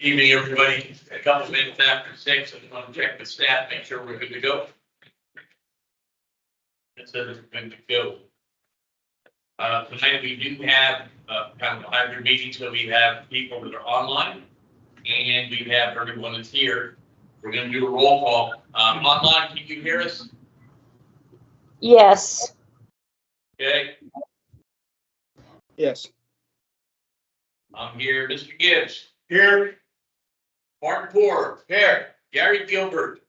Evening, everybody. A couple minutes after 6, I just want to check the staff, make sure we're good to go. It says it's good to go. Tonight we do have kind of a hybrid meeting, so we have people that are online and we have everyone that's here. We're going to do a roll call. Online, can you hear us? Yes. Okay, Yes. I'm here. Mr. Gibbs. Here. Martin Poor. Here. Gary Gilbert.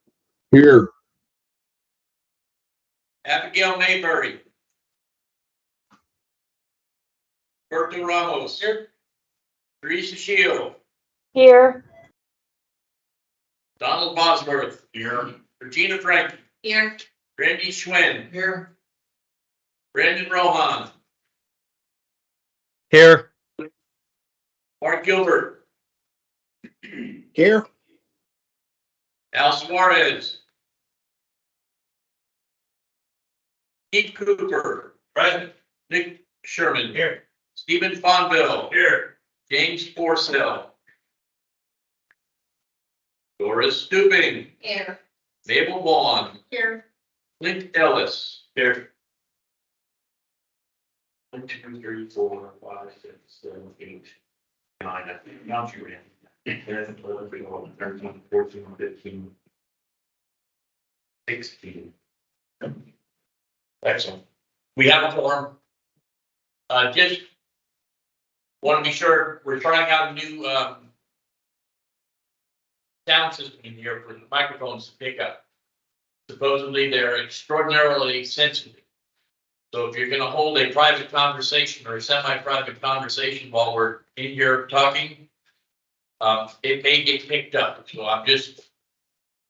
Here. Abigail Mayberry. Berto Ramos. Here. Teresa Shield. Here. Donald Bosworth. Here. Regina Frank. Here. Randy Schwinn. Here. Brandon Rohan. Here. Mark Gilbert. Here. Al Suarez. Keith Cooper. Present. Nick Sherman. Here. Stephen Fonville. Here. James Forcell. Doris Stuping. Here. Mabel Vaughn. Here. Clint Ellis. Here. 1, 2, 3, 4, 5, 6, 7, 8, 9. I think count you in. 10, 12, 13, 14, 15, 16. Excellent. We have a form. Just want to be sure we're trying out a new sound system in here for the microphones to pick up. Supposedly they're extraordinarily sensitive. So if you're going to hold a private conversation or a semi-private conversation while we're in here talking, it may get picked up. So I'm just,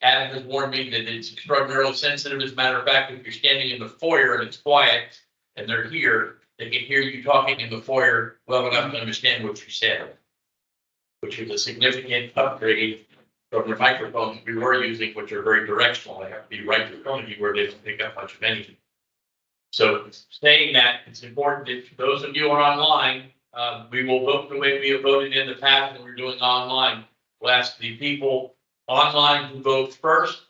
Adam has warned me that it's extraordinarily sensitive. As a matter of fact, if you're standing in the foyer and it's quiet and they're here, they can hear you talking in the foyer well enough to understand what you said, which is a significant upgrade from the microphones we were using, which are very directional. They have to be right in front of you where they don't pick up much of anything. So saying that, it's important that for those of you who are online, we will vote the way we have voted in the past when we're doing online. We'll ask the people online to vote first.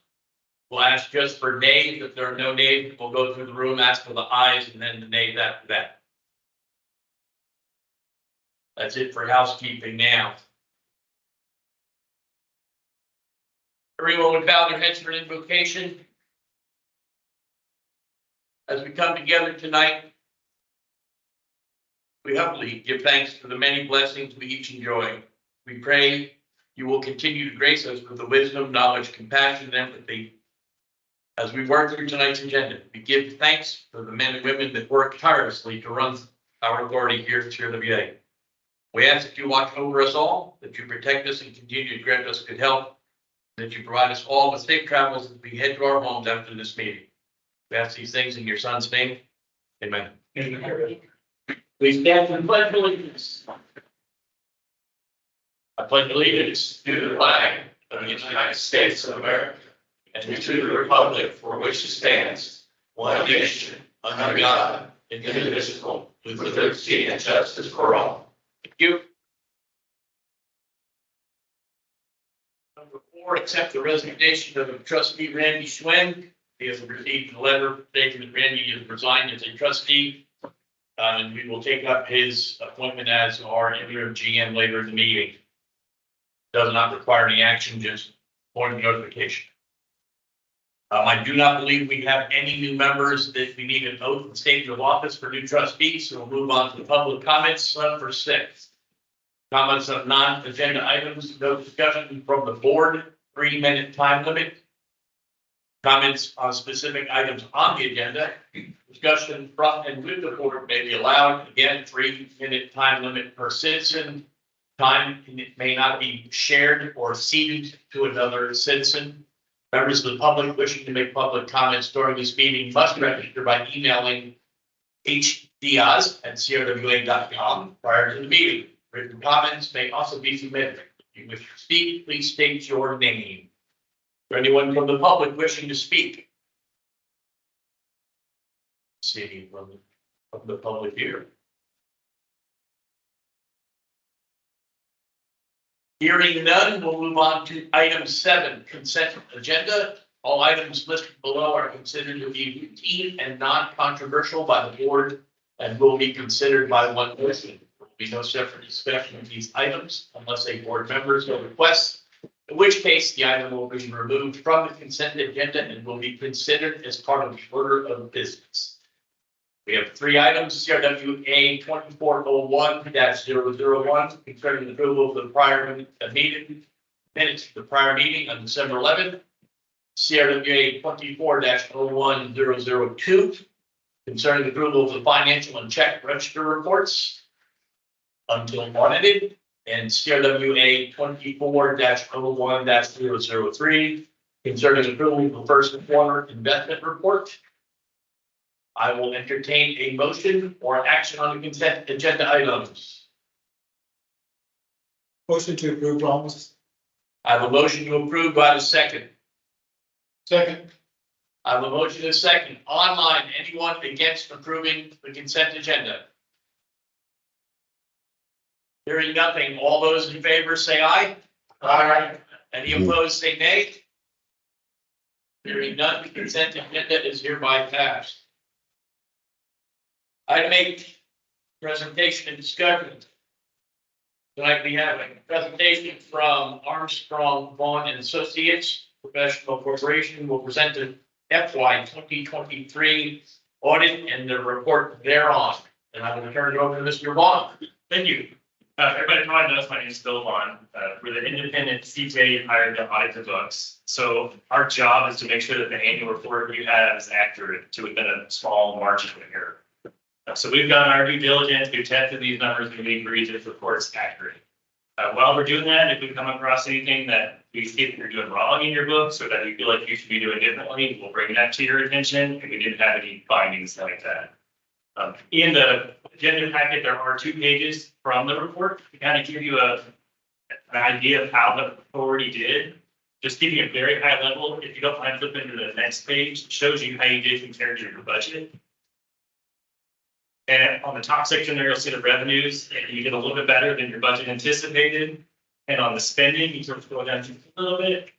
We'll ask just for nays. If there are no nays, we'll go through the room, ask for the ayes, and then the nays after that. That's it for housekeeping now. Everyone would bow their heads for an invocation. As we come together tonight, we humbly give thanks for the many blessings we each enjoy. We pray you will continue to grace us with the wisdom, knowledge, compassion, and empathy. As we work through tonight's agenda, we give thanks for the men and women that work tirelessly to run our authority here at CRWA. We ask that you watch over us all, that you protect us and continue to grant us good health, and that you provide us all with safe travels as we head to our homes after this meeting. We ask these things in your son's name. Amen. Amen. Please stand for the pledge of allegiance. I pledge allegiance to the flag of the United States of America and to the republic for which it stands, one nation, under God, indivisible, with liberty and justice for all. Thank you. Number 4, accept the resignation of Trustee Randy Schwinn. He has received a letter stating that Randy has resigned as a trustee, and we will take up his appointment as our interim GM later in the meeting. Does not require any action, just point of notification. I do not believe we have any new members that we need an oath and statement of office for new trustees, so we'll move on to the public comments. For 6. Comments of non-agenda items, no discussion from the board, 3-minute time limit. Comments on specific items on the agenda, discussion from and with the board may be allowed. Again, 3-minute time limit per citizen. Time may not be shared or ceded to another citizen. Members of the public wishing to make public comments during this meeting must register by emailing hdiaz@crwa.com prior to the meeting. Written comments may also be submitted. If you wish to speak, please state your name. For anyone from the public wishing to speak? See from the public here. Hearing none, we'll move on to item 7, consent agenda. All items listed below are considered to be routine and non-controversial by the board and will be considered by one person. There will be no separate discussion of these items unless a board member so requests, in which case the item will be removed from the consent agenda and will be considered as part of the order of business. We have 3 items, CRWA 2401-001, concerning the approval of the prior meeting, minutes of the prior meeting on December 11th. CRWA 24-01002, concerning the approval of the financial and check register reports until audited, and CRWA 24-01-003, concerning the approval of the first quarter investment report. I will entertain a motion or action on the consent agenda items. Motion to approve, Ramos. I have a motion to approve. Do I have a second? Second. I have a motion and a second. Online, anyone against approving the consent agenda? Hearing nothing, all those in favor say aye. Aye. Any opposed say nay. Hearing none, the consent agenda is hereby passed. Item 8, presentation and discussion. Tonight we have a presentation from Armstrong, Vaughn and Associates Professional Corporation will present the FY 2023 audit and the report thereon. And I will turn it over to Mr. Vaughn. Thank you. Everybody probably knows my name is Bill Vaughn. We're the independent CPA hired to audit the books. So our job is to make sure that the annual report you have is accurate to within a small margin of error. So we've done our due diligence, we've tested these numbers, and we agree this report's accurate. While we're doing that, if we come across anything that we see that you're doing wrong in your books or that you feel like you should be doing differently, we'll bring that to your attention, and we didn't have any findings like that. In the agenda packet, there are 2 pages from the report to kind of give you an idea of how the authority did. Just giving a very high level, if you don't mind flipping to the next page, it shows you how you did compared to your budget. And on the top section there, you'll see the revenues, and you did a little bit better than your budget anticipated. And on the spending, you sort of go down a little bit.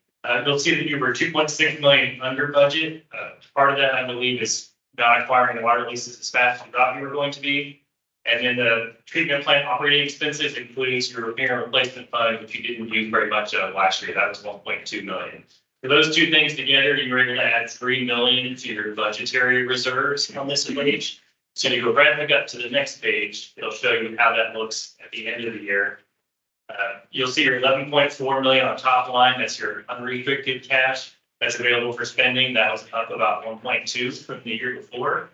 You'll see that you were 2.6 million under budget. Part of that, I believe, is not acquiring the water leases as fast as you thought you were going to be. And then the treatment plant operating expenses includes your repair and replacement fund, which you didn't use very much of last year. That was 1.2 million. For those 2 things together, you were able to add 3 million to your budgetary reserves on this page. So you go right back up to the next page, it'll show you how that looks at the end of the year. You'll see your 11.4 million on top line. That's your unrestricted cash that's available for spending. That was up about 1.2 from the year before.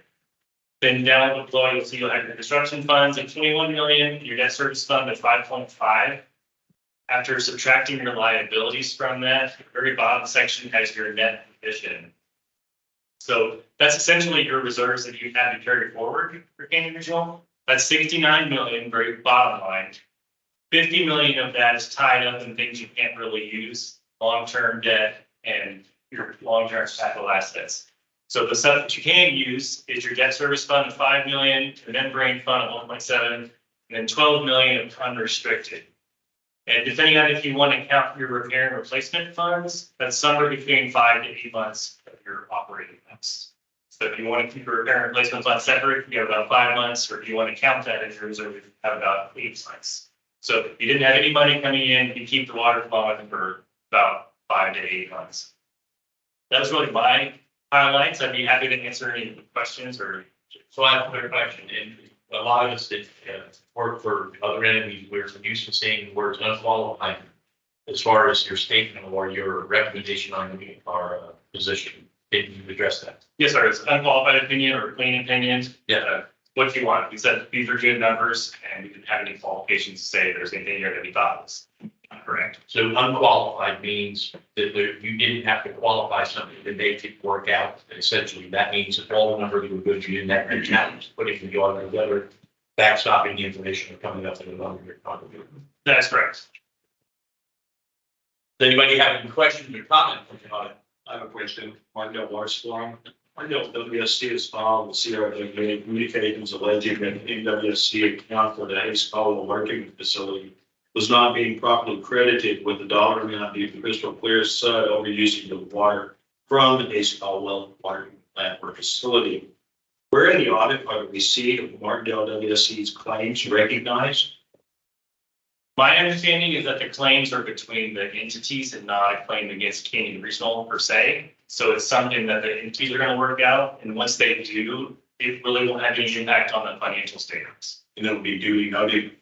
Then down below, you'll see you'll have your construction funds at 21 million, your debt service fund at 5.5. After subtracting your liabilities from that, the very bottom section has your net position. So that's essentially your reserves that you have to carry forward for Canyon Regional. That's 69 million, very bottom line. 50 million of that is tied up in things you can't really use, long-term debt and your long-term capital assets. So the stuff that you can use is your debt service fund of 5 million, the membrane fund of 1.7, and then 12 million of unrestricted. And depending on if you want to count your repair and replacement funds, that's somewhere between 5 to 8 months of your operating funds. So if you want to keep your repair and replacement fund separate, you have about 5 months, or if you want to count that as your reserve, you have about 8 months. So if you didn't have any money coming in, you keep the water flowing for about 5 to 8 months. That's really my highlights. I'd be happy to answer any questions or. So I have a quick question. And a lot of us that work for other entities, we're used to saying the words unqualified as far as your statement or your recommendation on our position. Did you address that? Yes, sir. It's unqualified opinion or clean opinion. Yeah. What you want. We said these are good numbers and we didn't have any qualifications to say there's anything here that we thought was incorrect. So unqualified means that you didn't have to qualify something to make it work out. Essentially, that means that all the numbers were good. You didn't have to challenge putting the audit together, backstopping the information or coming up with a number you're contributing. That's correct. Does anybody have any questions or comments on it? I have a question. Martindale Water. Martindale WSC has filed with CRWA communications alleging that NWSC account for the Ace Colo working facility was not being properly credited with the dollar amount due to crystal clear overusing the water from the Ace Caldwell water plant or facility. Where in the audit are the receipt of Martindale WSC's claims recognized? My understanding is that the claims are between the entities and not a claim against Canyon Regional per se. So it's something that the entities are gonna work out, and once they do, it really won't have any impact on the financial statements. And it'll be duly noted.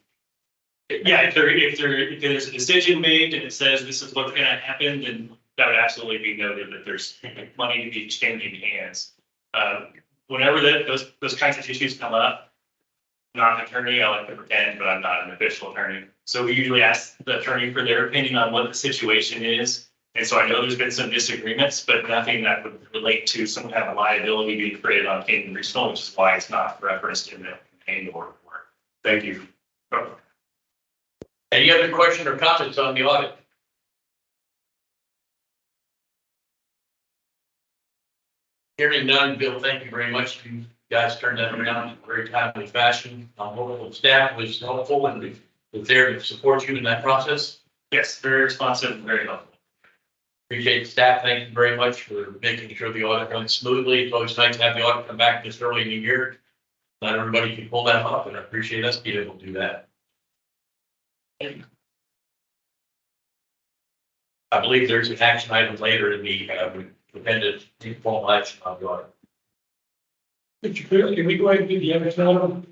Yeah, if there's a decision made and it says this is what's gonna happen, then that would absolutely be noted that there's money to be exchanging hands. Whenever those kinds of issues come up, I'm not an attorney, I like to pretend, but I'm not an official attorney. So we usually ask the attorney for their opinion on what the situation is. And so I know there's been some disagreements, but nothing that would relate to some kind of liability being created on Canyon Regional, which is why it's not referenced in the annual report. Thank you. Any other question or comments on the audit? Hearing none, Bill, thank you very much. You guys turned that around in a very timely fashion. Local staff was helpful and was there to support you in that process. Yes, very responsive and very helpful. Appreciate the staff. Thank you very much for making sure the audit runs smoothly. It's always nice to have the audit come back this early in the year. Not everybody can pull that off, and I appreciate us being able to do that. I believe there's an action item later in the dependent informal action on the audit. Mr. Clear, can we go ahead and do the evidence item?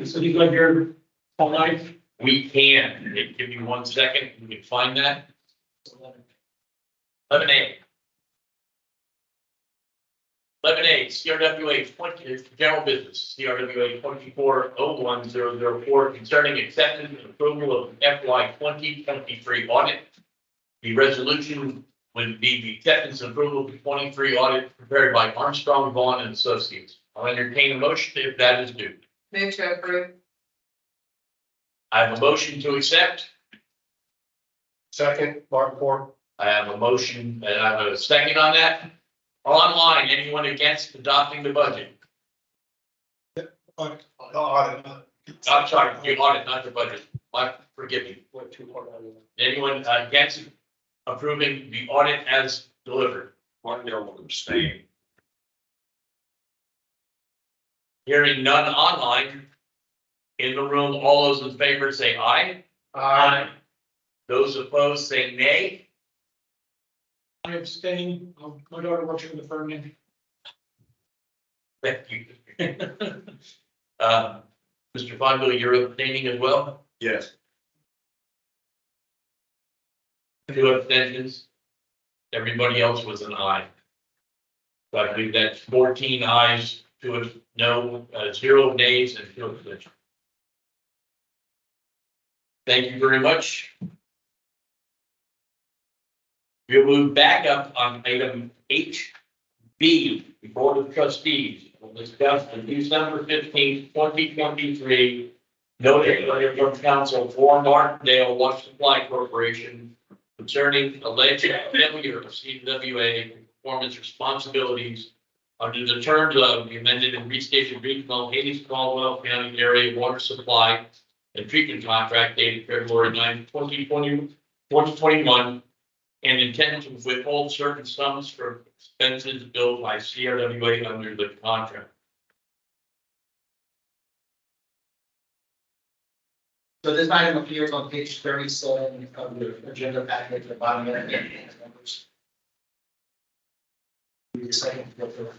So he's like here all night. We can. Give me 1 second. We can find that. 11A. 11A, CRWA 20, general business, CRWA 2401-004 concerning acceptance and approval of FY 2023 audit. The resolution would be the acceptance and approval of the 23 audit prepared by Armstrong, Vaughn and Associates. I'll entertain a motion if that is due. Move to approve. I have a motion to accept. Second, Martin Ford. I have a motion and I have a second on that. Online, anyone against adopting the budget? Audit. I'm sorry, the audit, not the budget. Forgive me. Anyone against approving the audit as delivered? Martindale will abstain. Hearing none online. In the room, all those in favor say aye. Aye. Those opposed say nay. I abstain. My daughter works in the firm. Thank you. Mr. Fonville, you're abstaining as well? Yes. 2 abstentions. Everybody else was an aye. So I believe that's 14 ayes, 2 no, 0 nays, and 2 abstentions. Thank you very much. We'll move back up on item HB, the Board of Trustees. We'll discuss the December 15th, 2023 notice letter from council for Martindale Water Supply Corporation concerning alleged failure of CRWA performance responsibilities under the terms of the amended and restated regional Hades Caldwell County area water supply and treatment contract dated February 9, 2021, and intend to withhold certain sums for expenses billed by CRWA under the contract. So this item appears on page 37 of the agenda package at the bottom of the numbers. Give me a second to go through it.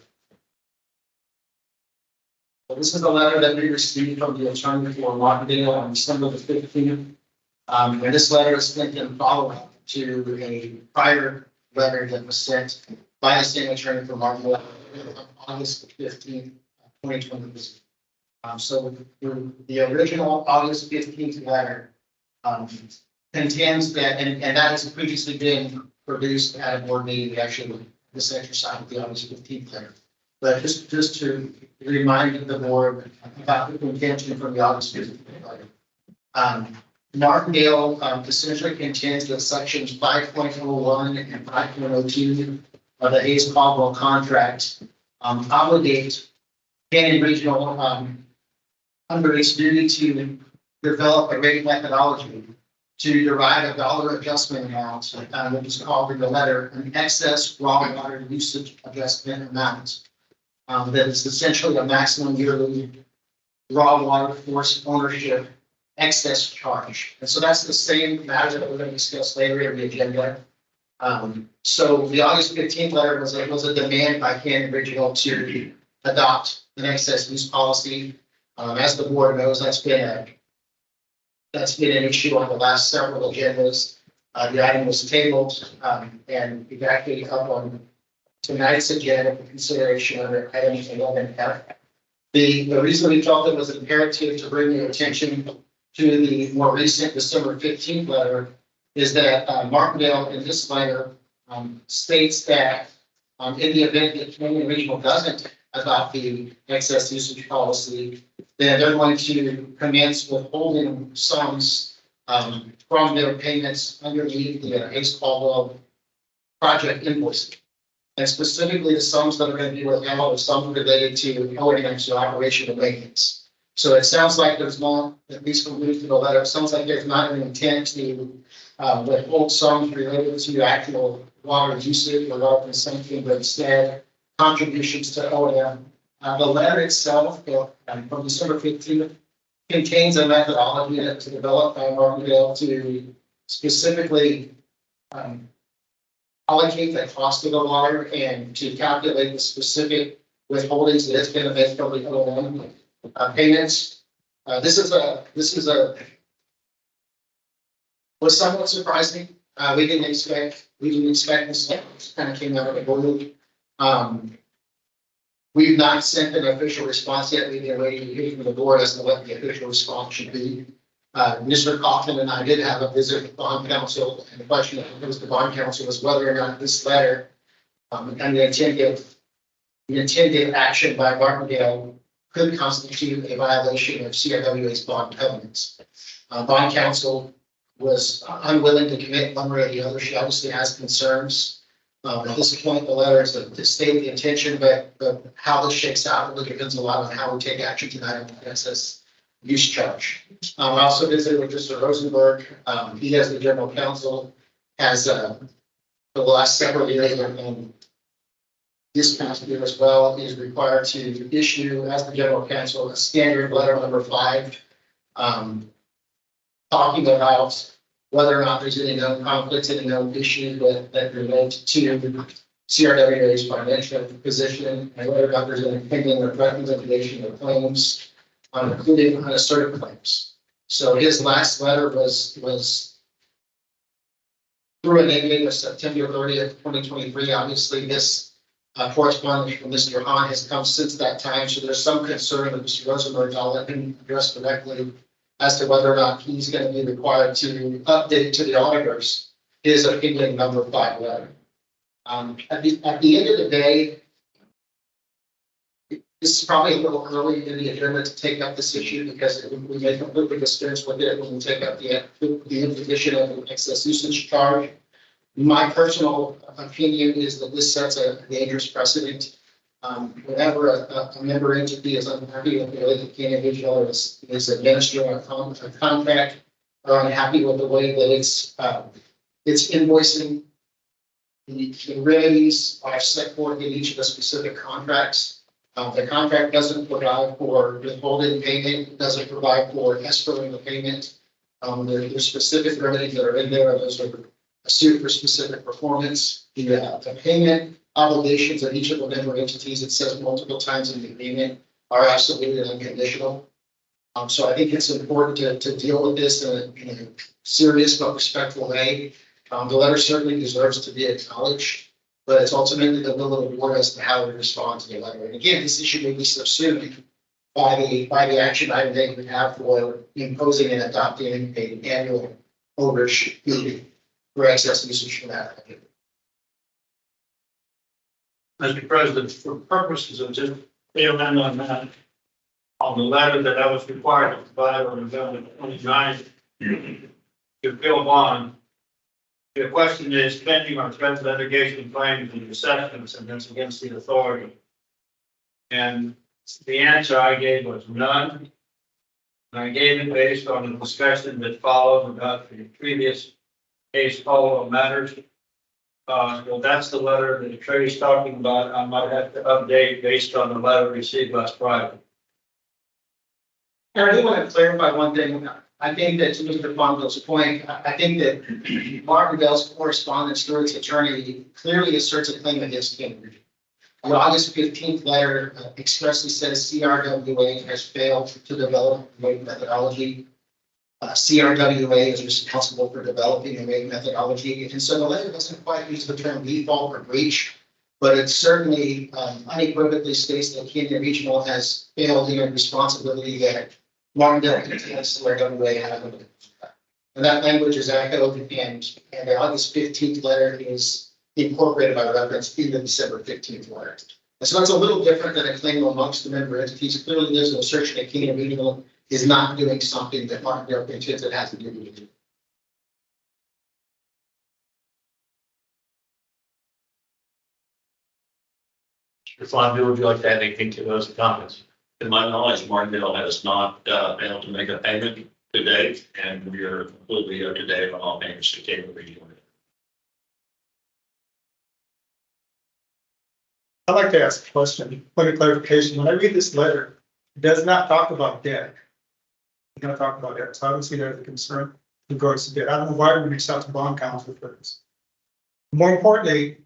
So this is the letter that we received from the attorney for Martindale on December the 15th. And this letter is sent in follow-up to a prior letter that was sent by a state attorney for Martindale on August 15th, 2020. So the original August 15th letter contends that, and that has previously been produced at a board meeting, actually, this exercise of the August 15th letter. But just to remind the board about the contention from the August 15th letter. Martindale essentially contends that sections 5.01 and 5.02 of the Hayes Caldwell contract obligate Canyon Regional under its duty to develop a rating methodology to derive a dollar adjustment amount, which is called in the letter, an excess raw water usage adjustment amount. That is essentially a maximum yearly raw water force ownership excess charge. And so that's the same matter that we're going to discuss later in the agenda. So the August 15th letter was a demand by Canyon Regional to adopt an excess use policy. As the board knows, that's been an issue on the last several agendas. The item was tabled, and evacuated up on tonight's agenda for consideration under item 11F. The reason we felt it was imperative to bring your attention to the more recent December 15th letter is that Martindale in this letter states that in the event that Canyon Regional doesn't adopt the excess usage policy, then they're going to commence withholding sums from their payments underneath the Ace Caldwell project invoice. And specifically, the sums that are going to be withheld are sums related to O&M, so operation and maintenance. So it sounds like there's not, at least from reading the letter, it sounds like there's not an intent to withhold sums related to actual water usage or water consumption, but instead contributions to O&M. The letter itself from December 15th contains a methodology to develop by Martindale to specifically allocate the cost of the water and to calculate the specific withholdings that it's going to make from the O&M payments. This was somewhat surprising. We didn't expect this. Kind of came out of the blue. We've not sent an official response yet. We've been waiting to hear from the board as to what the official response should be. Mr. Kaufman and I did have a visit with bond counsel, and the question that was the bond counsel was whether or not this letter and the intended action by Martindale could constitute a violation of CRWA's bond covenants. Bond counsel was unwilling to commit one way or the other. She obviously has concerns. At this point, the letter is to state the intention, but how this shakes out really depends a lot on how we take action tonight on the excess use charge. I also visited with Mr. Rosenberg. He, as the general counsel, has for the last several years and this past year as well, is required to issue, as the general counsel, a standard letter number 5, talking about whether or not there's any known conflicts, any known issues that relate to CRWA's financial position, and whether or not there's any pending or threatened litigation or claims, including unasserted claims. So his last letter was through an ending of September 30th, 2023. Obviously, this correspondence from Mr. Hahn has come since that time, so there's some concern that Mr. Rosenberg, I'll let him address directly, as to whether or not he's going to be required to update to the auditors his opinion number 5 letter. At the end of the day, this is probably a little early in the agenda to take up this issue because we may completely dispense with it when we take up the imposition of an excess usage charge. My personal opinion is that this sets a dangerous precedent. Whenever a member entity is unhappy with the way that Canyon Regional is administering a contract, or unhappy with the way that it's invoicing, the remedies are set forth in each of the specific contracts. The contract doesn't provide for withholding payment, doesn't provide for escrowing the payment. There's specific remedies that are in there. Those are a suit for specific performance. The payment obligations of each of the member entities, it says multiple times in the agreement, are absolutely unconditional. So I think it's important to deal with this in a serious but respectful way. The letter certainly deserves to be acknowledged, but it's ultimately the will of the board as to how we respond to the letter. And again, this issue may be subsumed by the action item that we have for imposing and adopting an annual overage fee for excess usage for that activity. Mr. President, for purposes of just filling on that, on the letter that I was required to provide on November 29th to Bill Bond, the question is pending or threat litigation claims and assessments against the authority. And the answer I gave was none. And I gave it based on the discussion that followed about the previous case follow-up matters. So that's the letter that Trey's talking about. I might have to update based on the letter received last Friday. And I do want to clarify one thing. I think that to Mr. Fonville's point, I think that Martindale's correspondence through its attorney clearly asserts a claim against Cambridge. The August 15th letter expressly says CRWA has failed to develop a rate methodology. CRWA is responsible for developing a rate methodology. And so the letter doesn't quite use the term default or breach, but it certainly unequivocally states that Canyon Regional has failed in a responsibility that Martindale contends CRWA had. And that language is echoed, and the August 15th letter is incorporated by reference in the December 15th letter. And so it's a little different than a claim amongst the member entities. Clearly, there's an assertion that Canyon Regional is not doing something that Martindale contends it has to do with it. Mr. Fonville, would you like to add anything to those comments? In my knowledge, Martindale has not failed to make a payment to date, and we are completely up to date on all payments to Cable Regional. I'd like to ask a question, point of clarification. When I read this letter, it does not talk about debt. It does not talk about debt, so I don't see that as a concern in regards to debt. I don't know why we reached out to bond counsel for this. More importantly,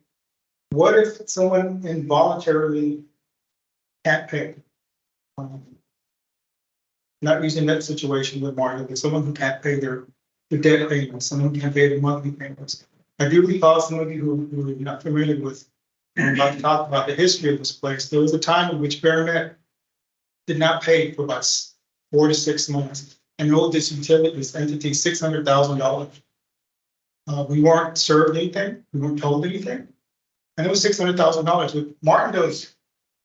what if someone involuntarily can't pay? Not using that situation with Martin, but someone who can't pay their debt payments, someone who can't pay their monthly payments. I do recall some of you who are not familiar with, and I'm about to talk about the history of this place. There was a time in which Baramet did not pay for about 4 to 6 months and owed this utility, this entity, $600,000. We weren't served anything, we weren't told anything, and it was $600,000. With Martindale's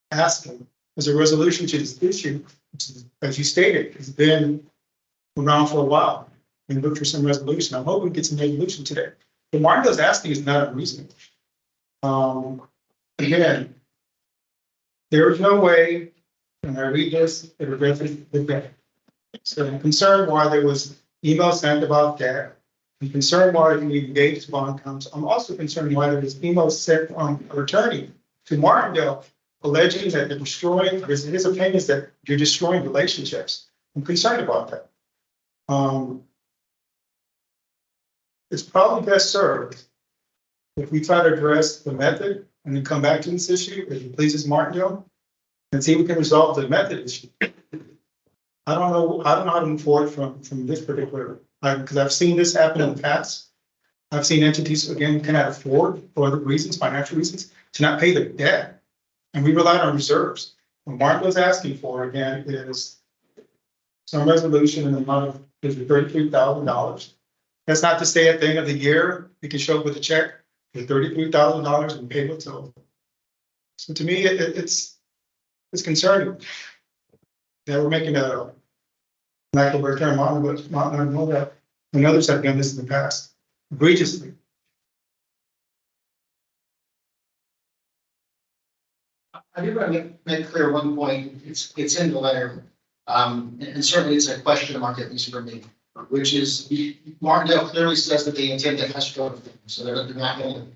asking as a resolution to this issue, which is, as you stated, has been around for a while, and look for some resolution. I'm hoping we get some resolution today. But Martindale's asking is not unreasonable. Again, there is no way, when I read this, it addresses the debt. So I'm concerned why there was email sent about that. I'm concerned why we engaged bond counsel. I'm also concerned why there was email sent from an attorney to Martindale alleging that they're destroying, his opinion is that you're destroying relationships. I'm concerned about that. It's probably best served if we try to address the method and then come back to this issue, if it pleases Martindale, and see if we can resolve the method issue. I don't know how to move forward from this particular, because I've seen this happen in the past. I've seen entities, again, cannot afford, for other reasons, financial reasons, to not pay their debt. And we relied on reserves. What Martindale's asking for, again, is some resolution in the amount of $33,000. That's not to say at the end of the year, we can show up with a check for $33,000 and pay what's owed. So to me, it's concerning that we're making a lack of a term on, but I know that and others have done this in the past egregiously. I do want to make clear one point. It's in the letter, and certainly it's a question mark at least for me, which is Martindale clearly says that they intend to escrow the funds, so they're not going to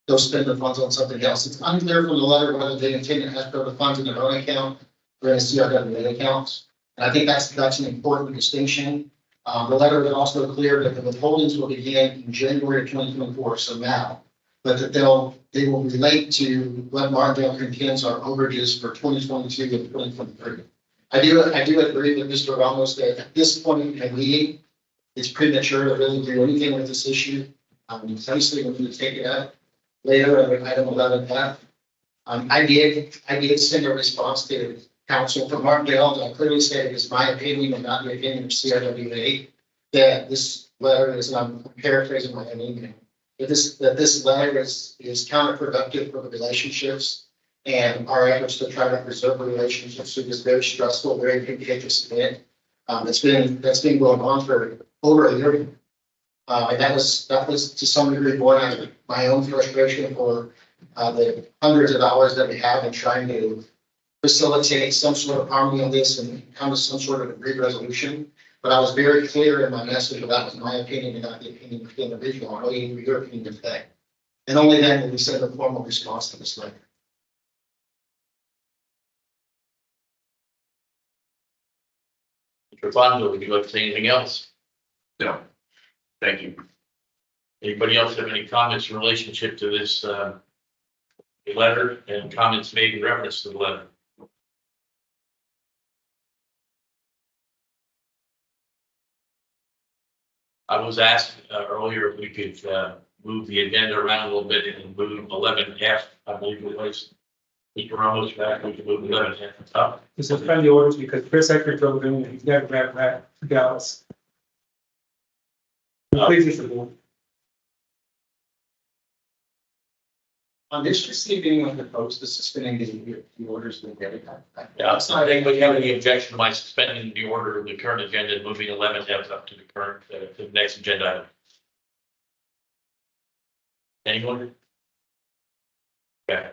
go spend the funds on something else. It's unclear from the letter whether they intend to escrow the funds in their own account or in a CRWA account. And I think that's an important distinction. The letter is also clear that the withholdings will begin in January of 2024, so now, but that they will relate to what Martindale contends are overages for 2022 and 2023. I do agree with Mr. Ramos that at this point in the meeting, it's premature to really do anything with this issue. Obviously, we're going to take it up later at item 11F. I did send a response to counsel from Martindale that clearly said it's my opinion and not the opinion of CRWA that this letter is, and I'm paraphrasing my own email, that this letter is counterproductive for the relationships and our efforts to try to preserve the relationships through this very stressful, very contentious event that's been going on for over a year. And that was to some degree born out of my own frustration for the hundreds of dollars that we have in trying to facilitate some sort of harmony on this and come to some sort of agreed resolution. But I was very clear in my message that that was my opinion and not the opinion of the individual. I know you your opinion today. And only then will we send a formal response to this letter. Mr. Fonzo, would you like to say anything else? No. Thank you. Anybody else have any comments in relationship to this, letter and comments made in reference to the letter? I was asked earlier if we could move the agenda around a little bit and move 11F, I believe it was. Mr. Ramos back, we can move 11F up. To suspend the orders because Chris Eckert drove in and he's got to grab back to Dallas. Please, Mr. Board. On this receiving of the post, the suspending the orders will get it. Yeah, it's not anybody have any objection to my suspending the order of the current agenda and moving 11F up to the current, to the next agenda item. Anyone? Okay.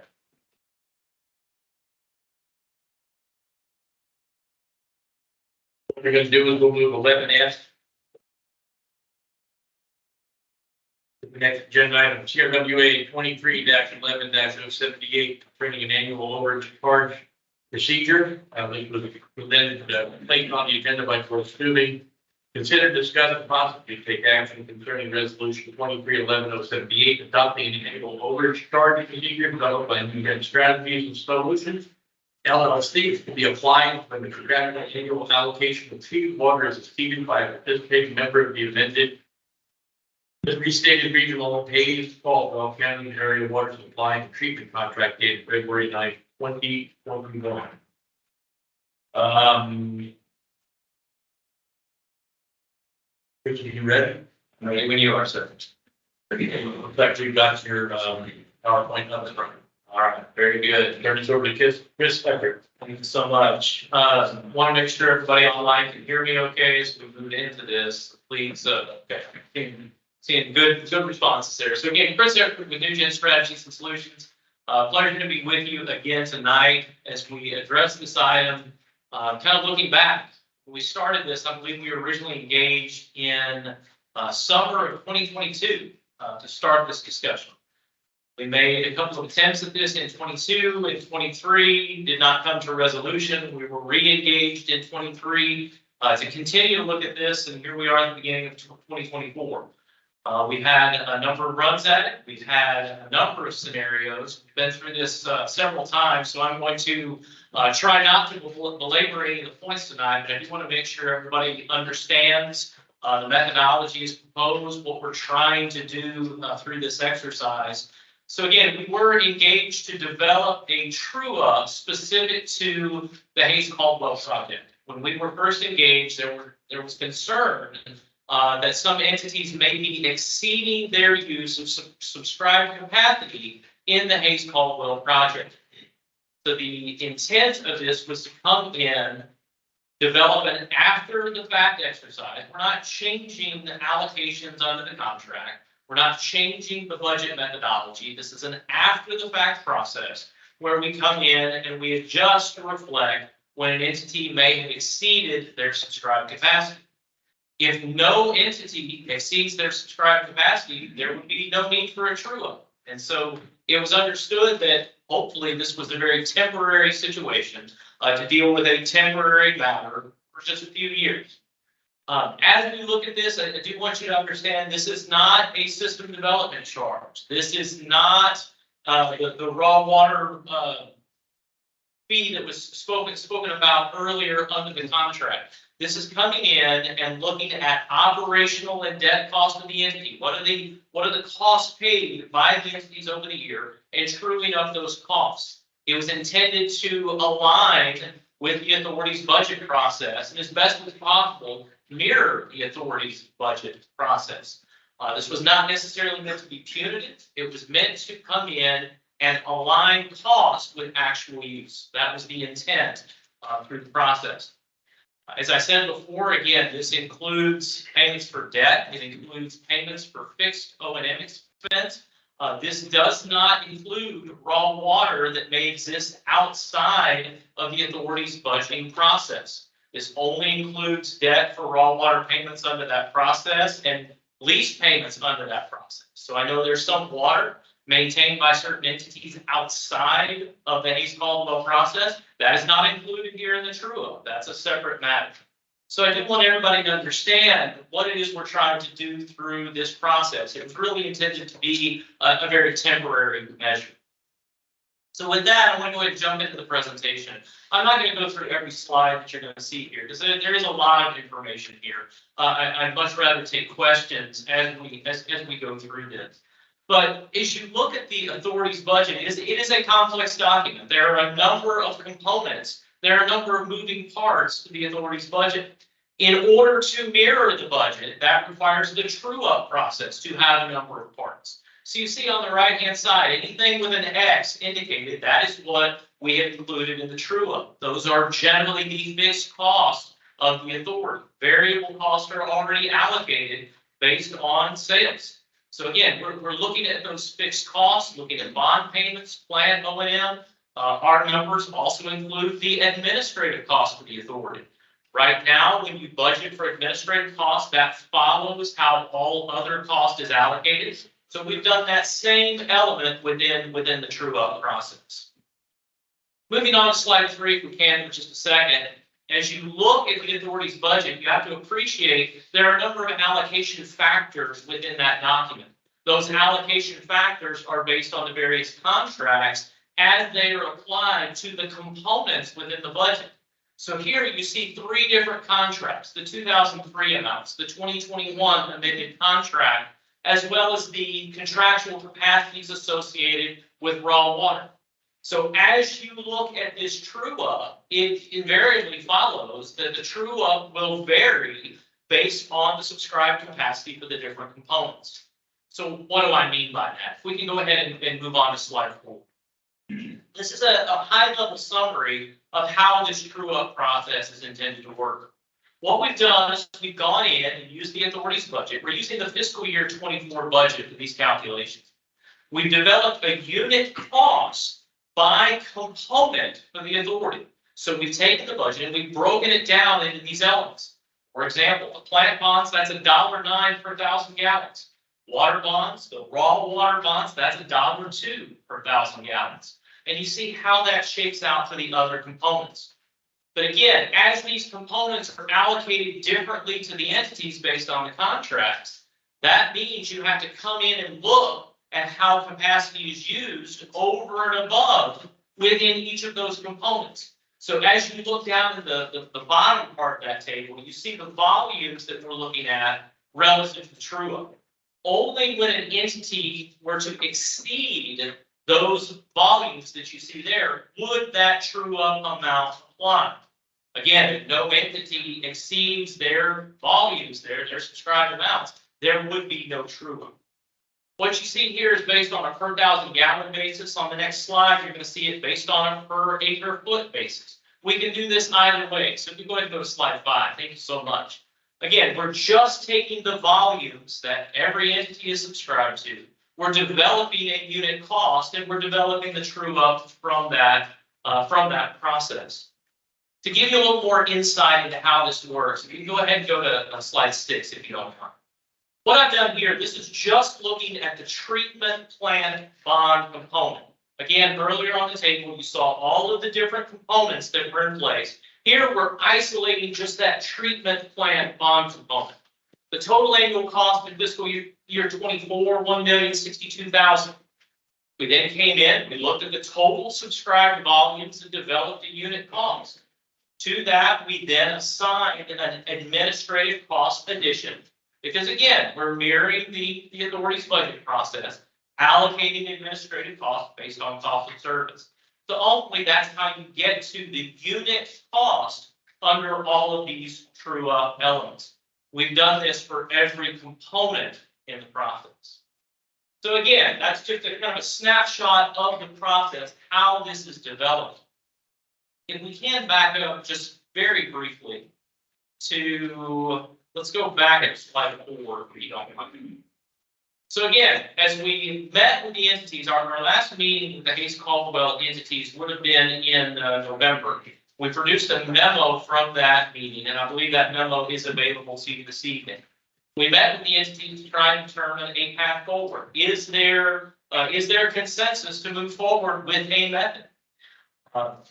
What we're gonna do is we'll move 11F. The next agenda item, CRWA 23-11-078, printing an annual overage charge procedure. This was then placed on the agenda by Trustee. Consider, discuss, and possibly take action concerning resolution 23-11-078, adopting an annual overage charge procedure developed by New Strategies and Solutions LLC to be applied when the contractual annual allocation of treated water is exceeded by a participating member of the amended the restated regional paved Caldwell County area water supply and treatment contract dated February 9th, 2021. Richard, you ready? Ready when you are, sir. Looks like you got your PowerPoint up in front. All right, very good. Turn this over to Chris Eckert. Thank you so much. Want to make sure everybody online can hear me okay as we move into this. Please, okay. Seeing good responses there. So again, Chris Eckert with New Strategies and Solutions. Pleasure to be with you again tonight as we address this item. Kind of looking back, when we started this, I believe we were originally engaged in summer of 2022 to start this discussion. We made a couple of attempts at this in 22 and 23, did not come to a resolution. We were re-engaged in 23 to continue to look at this, and here we are at the beginning of 2024. We've had a number of runs at it. We've had a number of scenarios. We've been through this several times, so I'm going to try not to belabor any of the points tonight, but I do want to make sure everybody understands the methodologies proposed, what we're trying to do through this exercise. So again, we were engaged to develop a true-up specific to the Hayes Caldwell project. When we were first engaged, there was concern that some entities may be exceeding their use of subscribed capacity in the Hayes Caldwell project. So the intent of this was to come in, develop an after the fact exercise. We're not changing the allocations under the contract. We're not changing the budget methodology. This is an after the fact process where we come in and we adjust to reflect when an entity may have exceeded their subscribed capacity. If no entity exceeds their subscribed capacity, there would be no need for a true-up. And so it was understood that hopefully this was a very temporary situation to deal with a temporary matter for just a few years. As we look at this, I do want you to understand this is not a system development charge. This is not the raw water fee that was spoken about earlier under the contract. This is coming in and looking at operational and debt cost of the entity. What are the costs paid by the entities over the year and truing up those costs? It was intended to align with the authority's budget process and as best as possible mirror the authority's budget process. This was not necessarily meant to be punitive. It was meant to come in and align costs with actual use. That was the intent through the process. As I said before, again, this includes payments for debt. It includes payments for fixed O&M expense. This does not include raw water that may exist outside of the authority's budgeting process. This only includes debt for raw water payments under that process and lease payments under that process. So I know there's some water maintained by certain entities outside of the Hayes Caldwell process. That is not included here in the true-up. That's a separate matter. So I do want everybody to understand what it is we're trying to do through this process. It's really intended to be a very temporary measure. So with that, I'm going to go ahead and jump into the presentation. I'm not going to go through every slide that you're going to see here because there is a lot of information here. I'd much rather take questions as we go through this. But as you look at the authority's budget, it is a complex document. There are a number of components. There are a number of moving parts to the authority's budget. In order to mirror the budget, that requires the true-up process to have a number of parts. So you see on the right-hand side, anything with an X indicated, that is what we have included in the true-up. Those are generally the fixed costs of the authority. Variable costs are already allocated based on sales. So again, we're looking at those fixed costs, looking at bond payments, plant O&M. Our numbers also include the administrative costs of the authority. Right now, when you budget for administrative costs, that follows how all other cost is allocated. So we've done that same element within the true-up process. Moving on to slide 3, if we can, for just a second. As you look at the authority's budget, you have to appreciate there are a number of allocation factors within that document. Those allocation factors are based on the various contracts as they are applied to the components within the budget. So here you see 3 different contracts, the 2003 amounts, the 2021 amended contract, as well as the contractual capacities associated with raw water. So as you look at this true-up, it invariably follows that the true-up will vary based on the subscribed capacity for the different components. So what do I mean by that? If we can go ahead and move on to slide 4. This is a high-level summary of how this true-up process is intended to work. What we've done is we've gone in and used the authority's budget. We're using the fiscal year 24 budget for these calculations. We've developed a unit cost by component for the authority. So we've taken the budget and we've broken it down into these elements. For example, the plant bonds, that's $1.09 per 1,000 gallons. Water bonds, the raw water bonds, that's $1.02 per 1,000 gallons. And you see how that shakes out for the other components. But again, as these components are allocated differently to the entities based on the contracts, that means you have to come in and look at how capacity is used over and above within each of those components. So as you look down at the bottom part of that table, you see the volumes that we're looking at relative to true-up. Only when an entity were to exceed those volumes that you see there, would that true-up amount apply. Again, if no entity exceeds their volumes, their subscribed amounts, there would be no true-up. What you see here is based on a per 1,000 gallon basis. On the next slide, you're going to see it based on a per acre foot basis. We can do this either way. So if you go ahead and go to slide 5, thank you so much. Again, we're just taking the volumes that every entity is subscribed to. We're developing a unit cost and we're developing the true up from that process. To give you a little more insight into how this works, you can go ahead and go to slide 6 if you don't mind. What I've done here, this is just looking at the treatment plant bond component. Again, earlier on the table, you saw all of the different components that were in place. Here, we're isolating just that treatment plant bond component. The total annual cost in fiscal year 24, $1,062,000. We then came in, we looked at the total subscribed volumes and developed a unit cost. To that, we then assigned an administrative cost addition. Because again, we're mirroring the authority's budget process, allocating administrative costs based on cost of service. So ultimately, that's how you get to the unit cost under all of these true up elements. We've done this for every component in the process. So again, that's just a kind of a snapshot of the process, how this is developed. If we can back up just very briefly to, let's go back to slide 4 if you don't mind. So again, as we met with the entities, our last meeting with the Hayes Caldwell entities would have been in November. We produced a memo from that meeting, and I believe that memo is available to you this evening. We met with the entities to try and determine a path forward. Is there consensus to move forward with a method?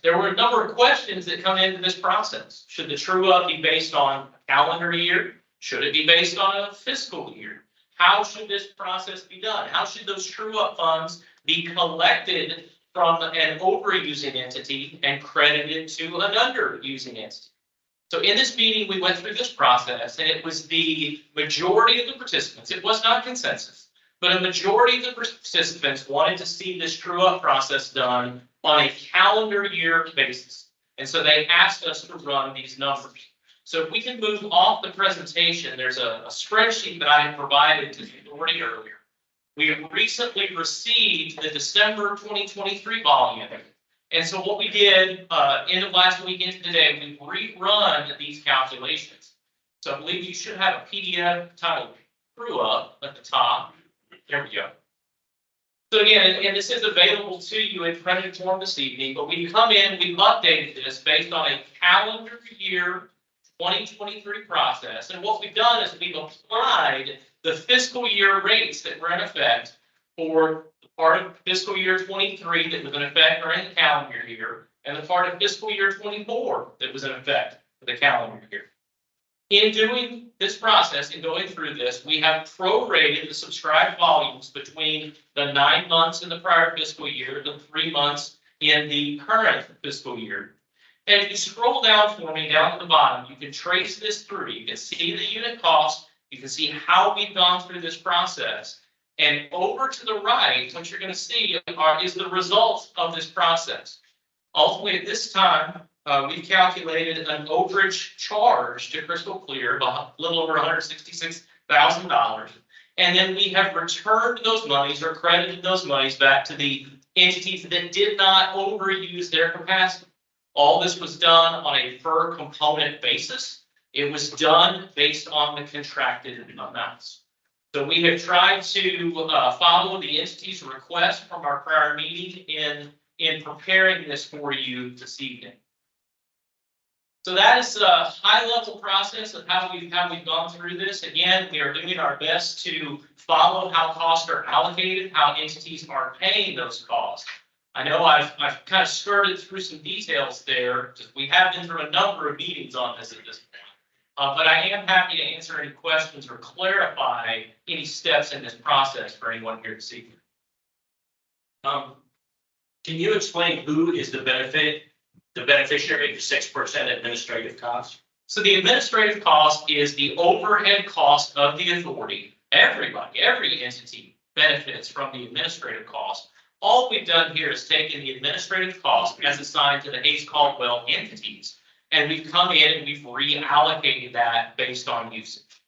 There were a number of questions that come into this process. Should the true up be based on a calendar year? Should it be based on a fiscal year? How should this process be done? How should those true up funds be collected from an overusing entity and credited to an underusing entity? So in this meeting, we went through this process, and it was the majority of the participants, it was not consensus, but a majority of the participants wanted to see this true up process done on a calendar year basis. And so they asked us to run these numbers. So if we can move off the presentation, there's a spreadsheet that I had provided to the authority earlier. We recently received the December 2023 volume. And so what we did, end of last week into today, we rerun these calculations. So I believe you should have a PDF titled True Up at the top. There we go. So again, and this is available to you in printed form this evening, but we come in, we've updated this based on a calendar year 2023 process. And what we've done is we've applied the fiscal year rates that were in effect for the part of fiscal year 23 that was in effect during the calendar year, and the part of fiscal year 24 that was in effect for the calendar year. In doing this process and going through this, we have prorated the subscribed volumes between the 9 months in the prior fiscal year, the 3 months in the current fiscal year. And if you scroll down for me, down to the bottom, you can trace this through. You can see the unit cost. You can see how we've gone through this process. And over to the right, what you're going to see is the results of this process. Ultimately, at this time, we calculated an overage charge to Crystal Clear of a little over $166,000. And then we have returned those monies or credited those monies back to the entities that did not overuse their capacity. All this was done on a per component basis. It was done based on the contracted amounts. So we have tried to follow the entity's request from our prior meeting in preparing this for you this evening. So that is a high-level process of how we've gone through this. Again, we are doing our best to follow how costs are allocated, how entities are paying those costs. I know I've kind of skirted through some details there, because we have been through a number of meetings on this at this point. But I am happy to answer any questions or clarify any steps in this process for anyone here this evening. Can you explain who is the beneficiary of 6% administrative cost? So the administrative cost is the overhead cost of the authority. Everybody, every entity benefits from the administrative cost. All we've done here is taken the administrative cost as assigned to the Hayes Caldwell entities, and we've come in and we've reallocated that based on usage.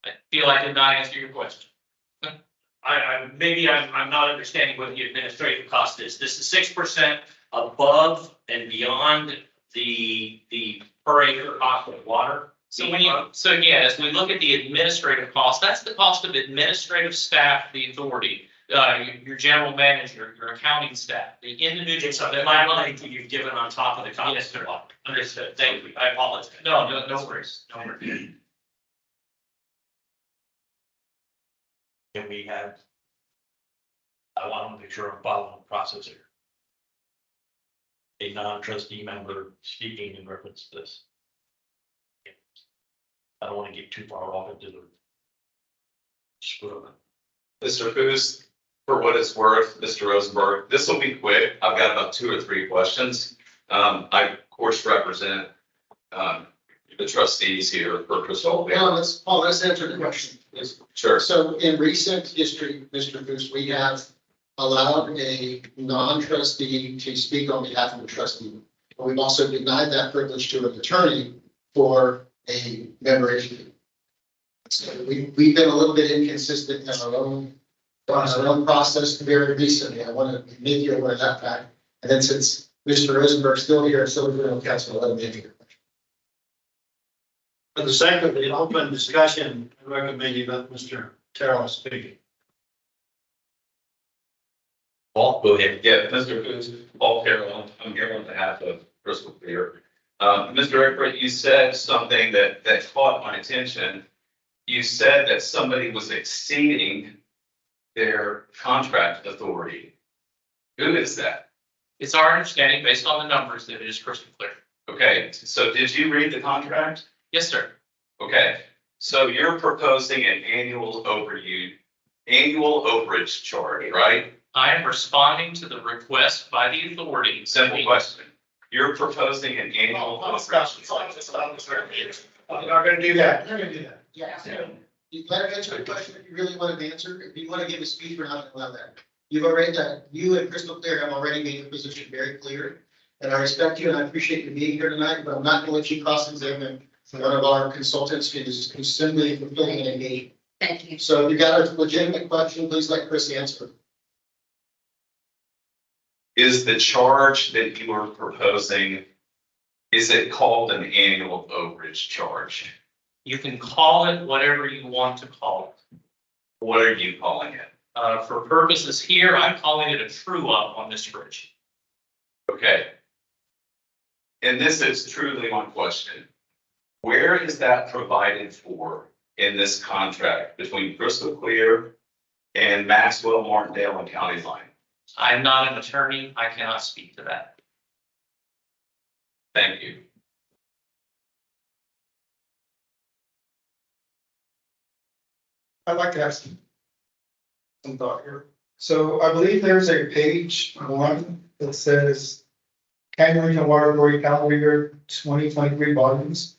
I feel I did not answer your question. Maybe I'm not understanding what the administrative cost is. This is 6% above and beyond the per acre cost of water. So again, as we look at the administrative cost, that's the cost of administrative staff, the authority, your general manager, your accounting staff, the individual. So that my money you've given on top of the cost. Yes, sir. Understood. Thank you. I apologize. No worries. No worries. Can we have? I want to make sure I'm following the process here. A non-trustee member speaking in reference to this. I don't want to get too far off into the screw. Mr. Foos, for what it's worth, Mr. Rosenberg, this will be quick. I've got about 2 or 3 questions. I, of course, represent the trustees here for Crystal. Now, let's answer the question, please. Sure. So in recent history, Mr. Foos, we have allowed a non-trustee to speak on behalf of the trustee. But we've also denied that privilege to an attorney for a member issue. So we've been a little bit inconsistent in our own process very recently. I want to make you aware of that fact. And then since Mr. Rosenberg's still here, so we're going to counsel, let him answer your question. For the sake of the open discussion, I recommend you let Mr. Terrell speak. Paul, go ahead. Yeah, Mr. Cruz, Paul Carroll, I'm here on behalf of Crystal Clear. Mr. Everett, you said something that caught my attention. You said that somebody was exceeding their contract authority. Who is that? It's our understanding, based on the numbers, that it is crystal clear. Okay, so did you read the contract? Yes, sir. Okay, so you're proposing an annual overage charge, right? I am responding to the request by the authority. Simple question. You're proposing an annual overage. I'm not gonna do that. I'm not gonna do that. Yeah. You let her answer the question if you really wanted to answer. If you want to give a speech, we're not going to allow that. You and Crystal Clear have already made your position very clear. And I respect you and I appreciate you being here tonight, but I'm not going to let you cross-examine one of our consultants who's simply fulfilling an engagement. Thank you. So if you got a legitimate question, please let Chris answer. Is the charge that you are proposing, is it called an annual overage charge? You can call it whatever you want to call it. What are you calling it? For purposes here, I'm calling it a true up on this bridge. Okay. And this is truly my question. Where is that provided for in this contract between Crystal Clear and Maxwell, Martindale, and County Line? I'm not an attorney. I cannot speak to that. Thank you. I'd like to have some thought here. So I believe there's a page 1 that says Canyon Regional Water Authority calendar year 2023 volumes.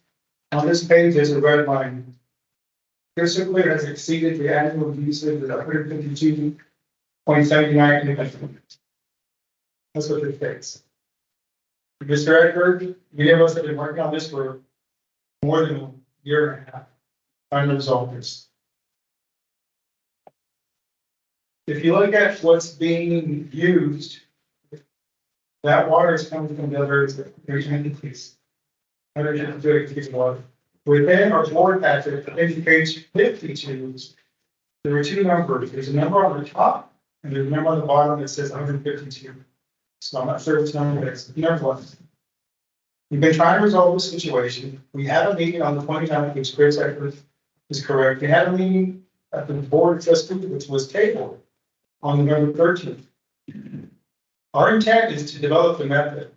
On this page, there's a red line. Crystal Clear has exceeded the annual usage of 152.79. That's what it states. Mr. Edgar, many of us have been working on this for more than a year and a half. Trying to resolve this. If you look at what's being used, that water is coming from the other entities. Other entities water. Within our board packet, on page 52, there were 2 numbers. There's a number on the top and there's a number on the bottom that says 152. So I'm not sure which number it is. Nevertheless, we've been trying to resolve the situation. We had a meeting on the 29th, which Chris Eckert is correct. We had a meeting at the board of trustees, which was tabled on November 13th. Our intent is to develop the method,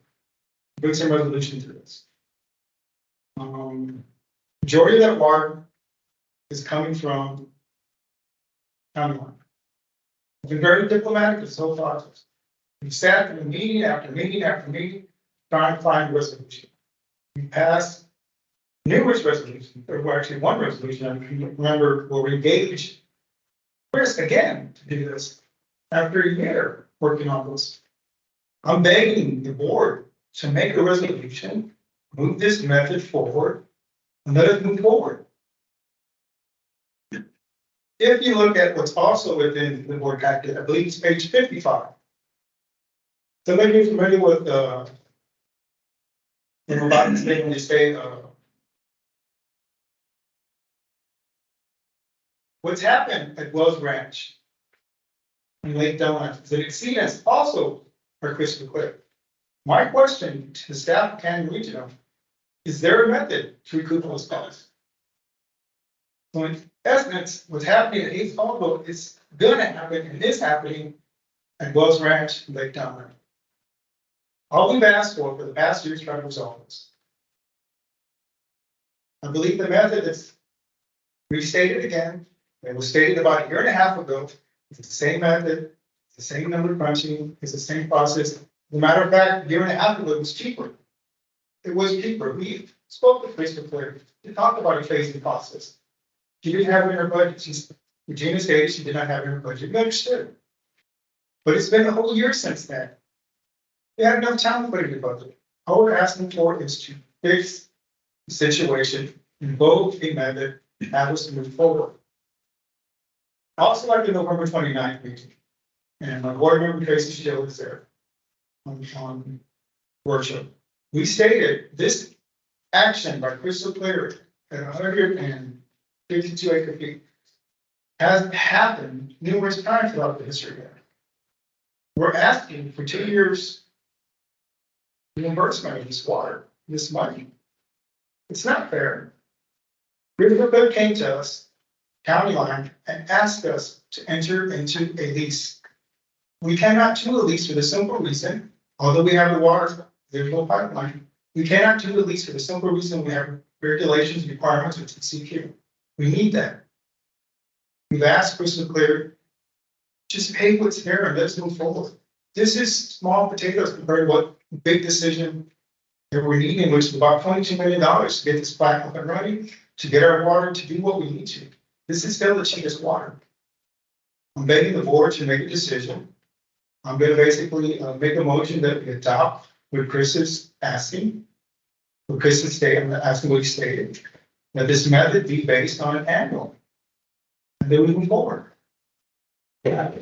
bring some resolution to this. Majority of that water is coming from county line. We've been very diplomatic this whole process. We've sat in meeting after meeting after meeting, trying to find a resolution. We passed numerous resolutions. There were actually one resolution, I remember, where we engaged Chris again to do this after a year working on this. I'm begging the board to make a resolution, move this method forward, and let it move forward. If you look at what's also within the board packet, I believe it's page 55. Somebody who's familiar with in a lot of things when they say what's happened at Wells Ranch in Lake Delaware is that exceedance also are crystal clear. My question to the staff of Canyon Regional, is there a method to recoup those costs? So in essence, what's happening at East Falville is gonna happen and is happening at Wells Ranch and Lake Delaware. All we've asked for the past year is trying to resolve this. I believe the method is restated again. It was stated about a year and a half ago. It's the same method, it's the same number crunching, it's the same process. As a matter of fact, a year and a half ago, it was cheaper. It was cheaper. We spoke with Crystal Clear. We talked about a phasing process. She didn't have it in her budget. Regina stated she did not have it in her budget. We understood. But it's been a whole year since then. We had enough time to put it in the budget. All we're asking for is to fix the situation, invoke a method, and have us move forward. I also like the November 29th meeting. And my board member Tracy Shield was there on workshop. We stated this action by Crystal Clear at 152 acre feet has happened numerous times throughout the history there. We're asking for 2 years reimbursement of this water, this money. It's not fair. Riverford came to us, county line, and asked us to enter into a lease. We cannot do a lease for the simple reason, although we have the water, there's no pipeline, we cannot do a lease for the simple reason we have regulations, requirements with CQ. We need that. We've asked crystal clear, just pay what's there and let's move forward. This is small potatoes compared to what big decision that we're needing, which is about $22 million to get this plant up and running, to get our water, to do what we need to. This is still the cheapest water. I'm begging the board to make a decision. I'm gonna basically make a motion that we adopt what Chris is asking. What Chris is stating, asking what he stated, that this method be based on an annual. And then we move forward. Yeah.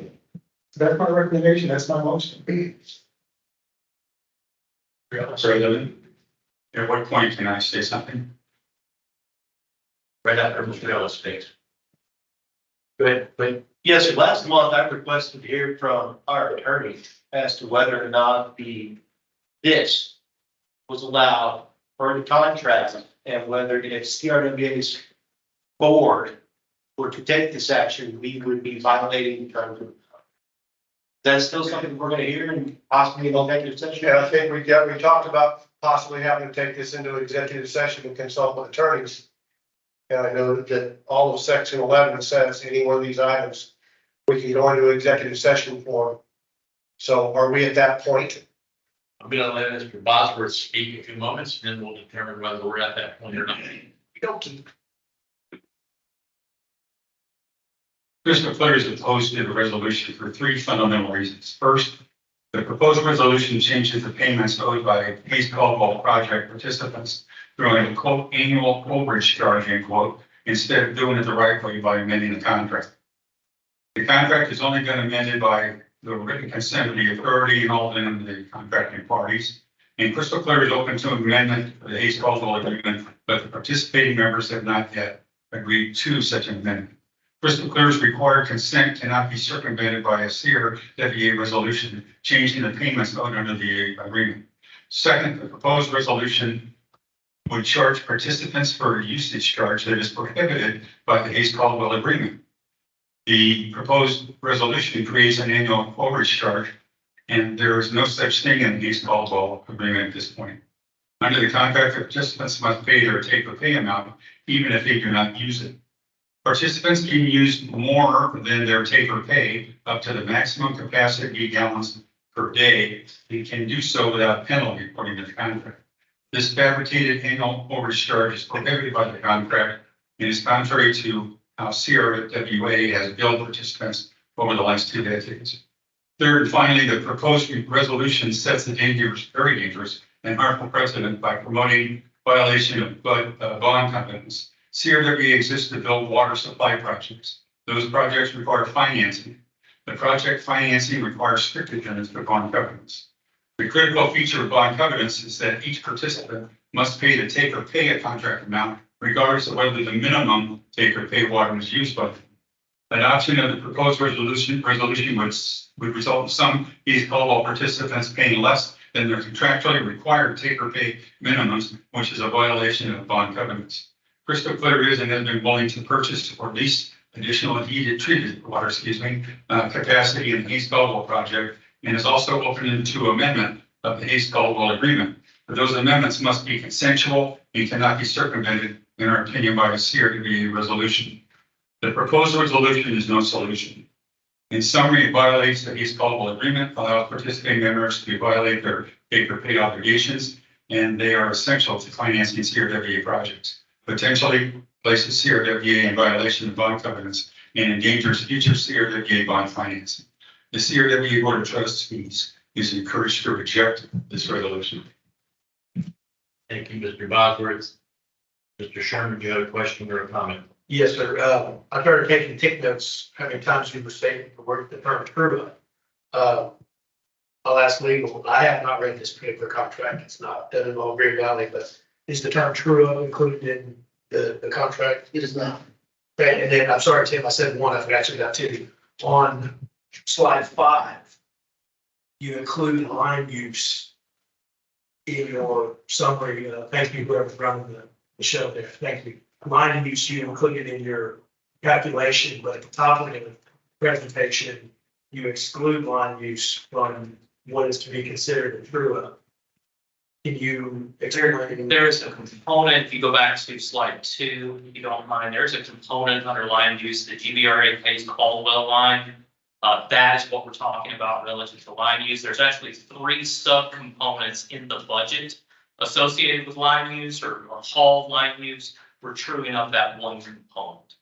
So that's my recommendation, that's my motion. President, at what point can I say something? Right after Mr. Ellis speaks. But yes, sir. Last month I requested to hear from our attorney as to whether or not this was allowed for the contract and whether if CRWA's board were to take this action, we would be violating the terms of. That's still something we're gonna hear and possibly in executive session. Yeah, I think we talked about possibly having to take this into executive session and consult with attorneys. And I know that all of section 11 says any one of these items, we can go into executive session for. So are we at that point? I'm gonna let Mr. Bosworth speak a few moments, and then we'll determine whether we're at that point or not. Crystal Clear is opposed to the resolution for 3 fundamental reasons. First, the proposed resolution changes the payments owed by Hayes Caldwell project participants through a quote annual overage charge end quote, instead of doing it the right way by amending the contract. The contract is only been amended by the written consent of the authority and all of the contracting parties. And Crystal Clear is open to amendment of the Hayes Caldwell agreement, but the participating members have not yet agreed to such an amendment. Crystal Clear's required consent cannot be circumvented by a CRWA resolution changing the payments owed under the agreement. Second, the proposed resolution would charge participants for a usage charge that is prohibited by the Hayes Caldwell agreement. The proposed resolution creates an annual overage charge, and there is no such thing in the Hayes Caldwell agreement at this point. Under the contract, the participants must pay their take-or-pay amount, even if they do not use it. Participants can use more than their take-or-pay up to the maximum capacity gallons per day. They can do so without penalty according to the contract. This fabricated annual overage charge is prohibited by the contract and is contrary to how CRWA has billed participants over the last 2 decades. Third, and finally, the proposed resolution sets the very dangerous and harmful precedent by promoting violation of bond covenants. CRWA exists to build water supply projects. Those projects require financing. The project financing requires strict adherence to bond covenants. The critical feature of bond covenants is that each participant must pay the take-or-pay a contract amount, regardless of whether the minimum take-or-pay water is used by them. Adoption of the proposed resolution would result in some Hayes Caldwell participants paying less than their contractually required take-or-pay minimums, which is a violation of bond covenants. Crystal Clear is and has been willing to purchase or lease additional treated water, capacity in the Hayes Caldwell project, and is also open to amendment of the Hayes Caldwell agreement. But those amendments must be consensual and cannot be circumvented, in our opinion, by a CRWA resolution. The proposed resolution is no solution. In summary, it violates the Hayes Caldwell agreement, allows participating members to violate their take-or-pay obligations, and they are essential to financing CRWA projects. Potentially places CRWA in violation of bond covenants and endangers future CRWA bond financing. The CRWA Board of Trustees is encouraged to reject this resolution. Thank you, Mr. Bosworth. Mr. Sherman, do you have a question or a comment? Yes, sir. I started taking tick notes how many times you were saying the word, the term CRWA. I'll ask legal. I have not read this particular contract. It's not, doesn't involve Green Valley, but is the term CRWA included in the the contract? It is not. Okay, and then, I'm sorry, Tim, I said one, I forgot you got two. On slide 5, you include line use in your summary. Thank you, whoever's running the show there. Thank you. Line use, you included in your calculation, but at the top of the presentation, you exclude line use from what is to be considered a true up. Can you explain? There is a component, if you go back to slide 2, if you don't mind, there's a component under line use, the GBRA pays Caldwell line. That is what we're talking about relative to line use. There's actually 3 subcomponents in the budget associated with line use or haul line use. We're truing up that one component.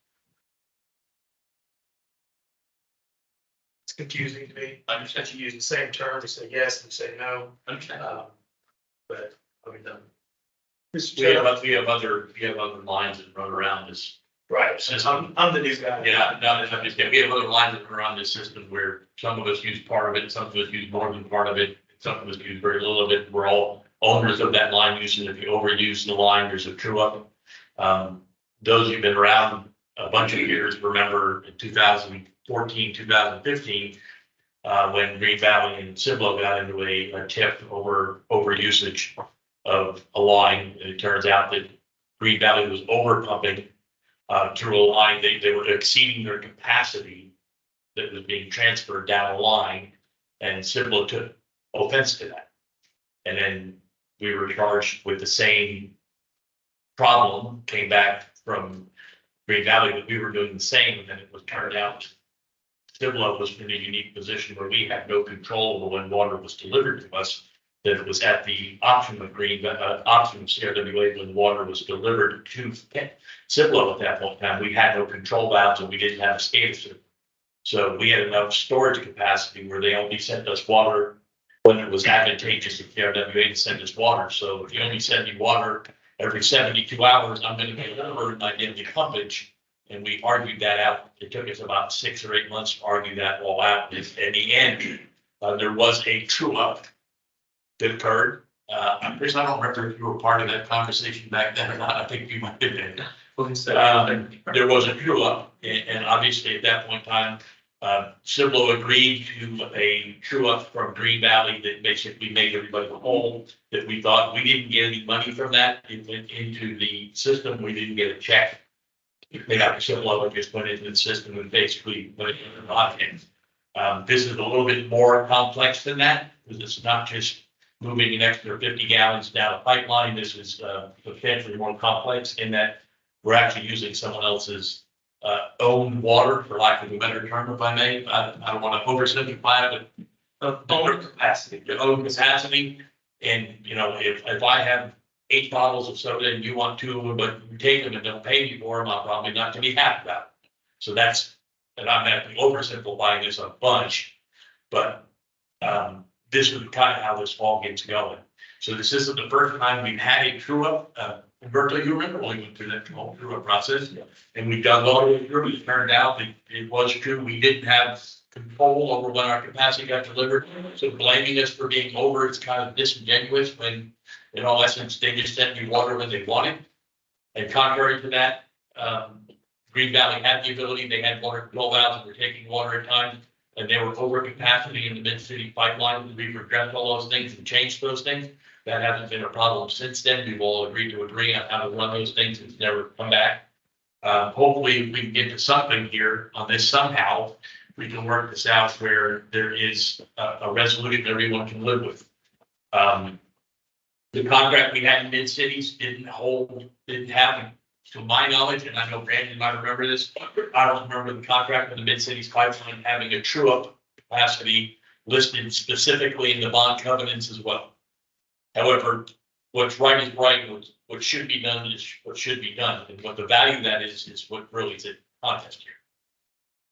It's confusing to me. I understand. That you use the same term, you say yes and say no, Understand. but I'll be done. Mr. We have, Chair, we have other lines that run around this. Right, since I'm the new guy. Yeah, no, I'm just kidding. We have other lines that run around this system where some of us use part of it, some of us use more than part of it, some of us use very little of it. We're all owners of that line use, and if you overuse the line, there's a true up. Those who've been around a bunch of years remember in 2014, 2015, when Green Valley and Cibolo got into a tip over usage of a line. And it turns out that Green Valley was over pumping through a line. They were exceeding their capacity that was being transferred down a line, and Cibolo took offense to that. And then we were charged with the same problem, came back from Green Valley that we were doing the same, and then it was turned out Cibolo was in a unique position where we had no control over when water was delivered to us. That it was at the option of option of CRWA when water was delivered to Cibolo at that point in time. We had no control valves and we didn't have a SCADA system. So we had enough storage capacity where they only sent us water when it was advantageous to CRWA to send us water. So if you only send me water every 72 hours, I'm going to get over and I get the pumpage. And we argued that out. It took us about 6 or 8 months to argue that all out. In the end, there was a true up that occurred. Chris, I don't remember if you were part of that conversation back then or not. I think you might have been. There was a true up, and obviously at that point in time, Cibolo agreed to a true up from Green Valley that basically made everybody whole. That we thought we didn't get any money from that. It went into the system. We didn't get a check. They got the Cibolo, it just went into the system and basically put it in the login. This is a little bit more complex than that, because it's not just moving an extra 50 gallons down a pipeline. This is substantially more complex in that we're actually using someone else's own water, for lack of a better term, if I may. I don't want to oversimplify it, but own capacity, your own capacity. And, you know, if I have 8 bottles of soda and you want 2 of them, but you take them and don't pay me for them, I'm probably not going to be happy about it. So that's, and I'm actually oversimplifying this a bunch, but this is kind of how this all gets going. So this isn't the first time we've had a true up. Berkeley, you remember when we went through that whole true up process, and we've done all the way through. It turned out that it was true. We didn't have control over when our capacity got delivered. So blaming us for being over is kind of disingenuous when, in all essence, they just sent me water when they wanted. And contrary to that, Green Valley had the ability. They had water control valves and were taking water at times. And they were over capacity in the mid-city pipeline. We've addressed all those things and changed those things. That hasn't been a problem since then. We've all agreed to agree on how to run those things. It's never come back. Hopefully we can get to something here on this somehow. We can work this out where there is a resolution everyone can live with. The contract we had in mid-cities didn't have, to my knowledge, and I know Brandon might remember this, I don't remember the contract with the mid-cities pipeline having a true up capacity listed specifically in the bond covenants as well. However, what's right is right, and what should be done is what should be done, and what the value of that is what really is at contest here.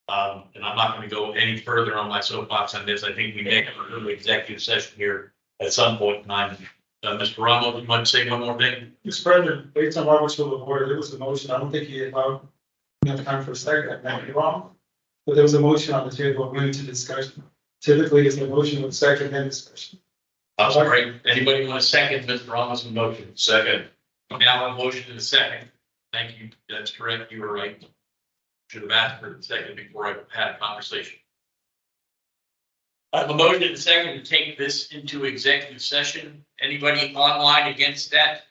And I'm not going to go any further on my soapbox on this. I think we may have a little executive session here at some point in time. Mr. Ramos, you might say one more thing? Mr. President, based on Robert's rule of order, there was a motion. I don't think he allowed enough time for a second. I might be wrong. But there was a motion on the table going to discussion. Typically, it's a motion with second and discussion. I'm sorry. Anybody want to second Mr. Ramos' motion? Second. Now a motion in a second. Thank you. That's correct. You were right. Should have asked for a second before I had a conversation. I have a motion and a second to take this into executive session. Anybody online against that?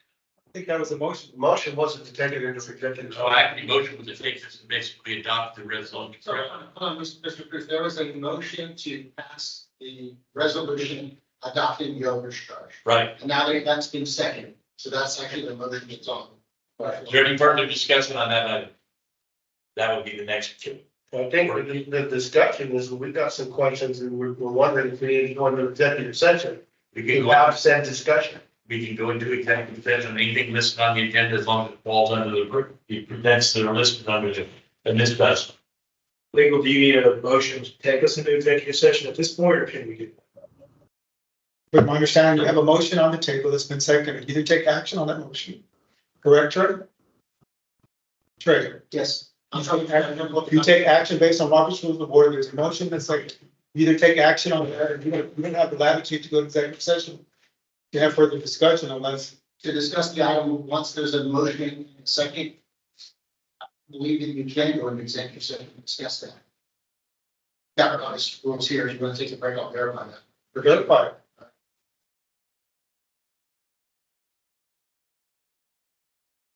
I think that was a motion. The motion wasn't to take it into executive. So actually, motion was to take this and basically adopt the resolution. So, Mr. Cruz, there was a motion to pass the resolution adopting the overcharge. Right. And now that's been seconded. So that's actually the motion that's on. Is there any further discussion on that item? That would be the next two. I think the discussion is, we've got some questions and we're wondering if we need to go into executive session. We We can have said discussion. go into executive session, anything listed on the agenda as long as it falls under the prevents that are listed under the, and this does. Legal, do you need a motion to take us into executive session at this point, or can we do? With my understanding, you have a motion on the table that's been seconded. Either take action on that motion. Correct, Trey? Trey, Yes. if you take action based on Robert's rules of the board, there's a motion that's like, you either take action on that, or you don't have the latitude to go to executive session to have further discussion unless. To discuss the item, once there's a motion and a second, I believe that you can go into executive session and discuss that. Got Robert's rules here. If you want to take a break, I'll verify that. Verify.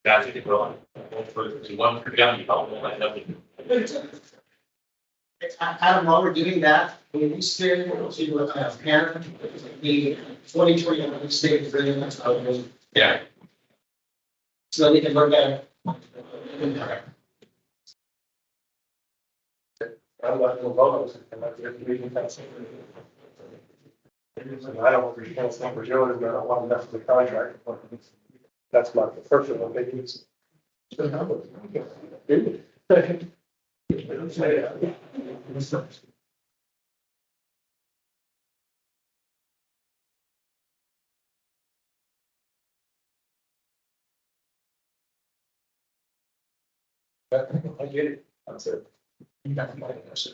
Gotcha. One for Johnny. Adam, while we're doing that, we still to Hannah, the 2021 state agreement. Yeah. So we can look at. I'm not gonna vote on it. I'm not gonna be in that. I don't understand what we're doing, and I don't want to mess with the contract. That's my personal opinion. I get it. That's it. That's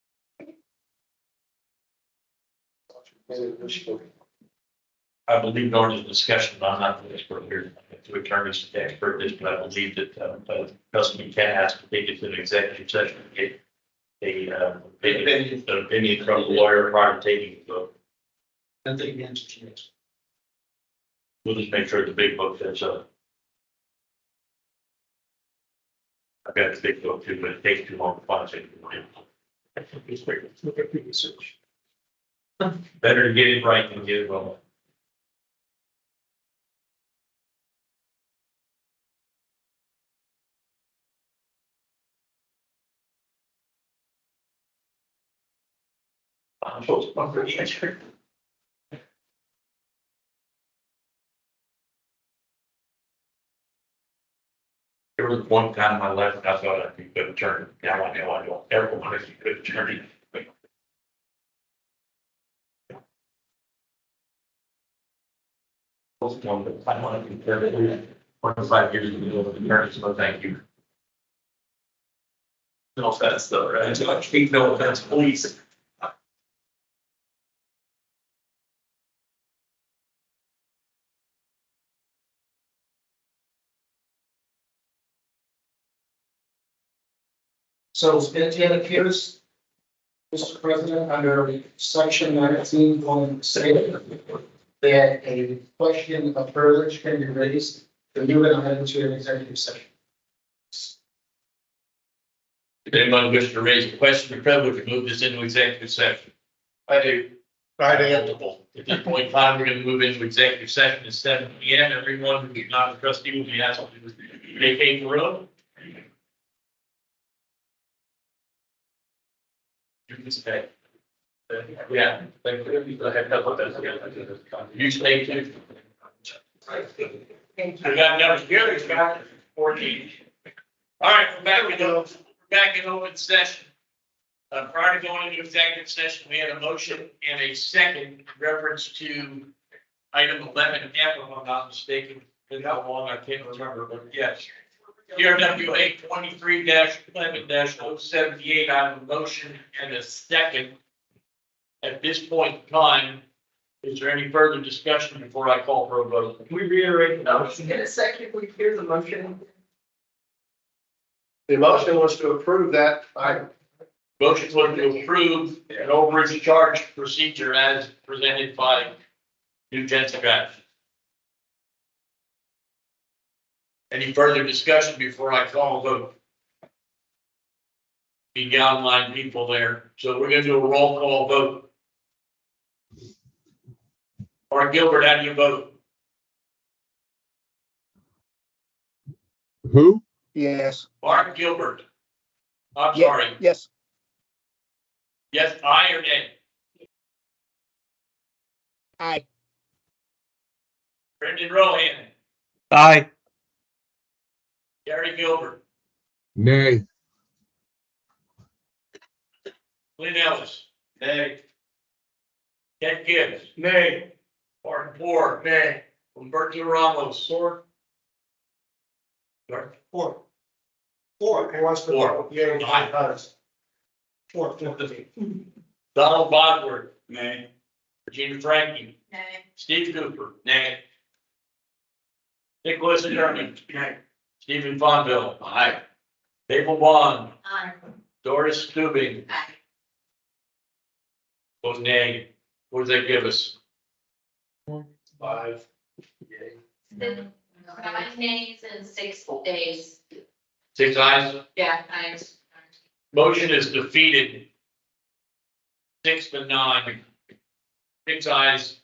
it. I believe during the discussion, I'm not the expert here, to attorneys to expert this, but I believe that, custody can ask to take it to an executive session, get an opinion from the lawyer prior to taking the vote. I think the answer is yes. We'll just make sure the big book fits up. I've got the big book too, but it takes too long to find it. Better to get it right than get it wrong. I'm supposed to bump the answer. There was one time in my life when I thought I'd be a good attorney. Now I know I don't ever want to be a good attorney. One that I want to be careful. 25 years ago, with attorneys, so thank you. No offense though, right? No offense, please. So it appears, Mr. President, under section 19.6, that a question of privilege can be raised to move it ahead into an executive session. If anyone wishes to raise a question of privilege, move this into executive session. I do. Acceptable. At this point in time, we're going to move into executive session at 7 p.m. Everyone who is not a trustee will be asked to vacate the room. Yeah. You stay too. We got another here, it's got 14. All right, we're back in open session. Prior to going into executive session, we had a motion and a second in reference to item 11F, if I'm not mistaken. Didn't how long, I can't remember, but yes. CRWA 23-11-078, I have a motion and a second. At this point in time, is there any further discussion before I call for a vote? Can we reiterate the No, motion? in a second, we hear the motion. The motion was to approve that item. Motion was to approve an overage charge procedure as presented by New Gen Strategy. Any further discussion before I call a vote? The online people there, so we're gonna do a roll call vote. Mark Gilbert, how do you vote? Who? Yes. Mark Gilbert. I'm Ye- sorry, Yes. yes, aye or nay? Aye. Brendan Rohan, Aye. Gary Gilbert, Nay. Lynn Ellis. Nay. Ted Gibbs. Nay. Martin Ford. Nay. Humberto Ramos. Four. Four. He wants to. Four. Yeah, Aye. Four. Donald Bosworth. Nay. Regina Frankie. Nay. Steve Cooper. Nay. Nicholas Attorney. Nay. Stephen Fonville. Aye. Mabel Bond. Aye. Doris Stubing. Aye. Vote nay. What does that give us? 5. 9 days and 6 days. 6 ayes. Yeah, I. Motion is defeated. 6-9. 6 ayes,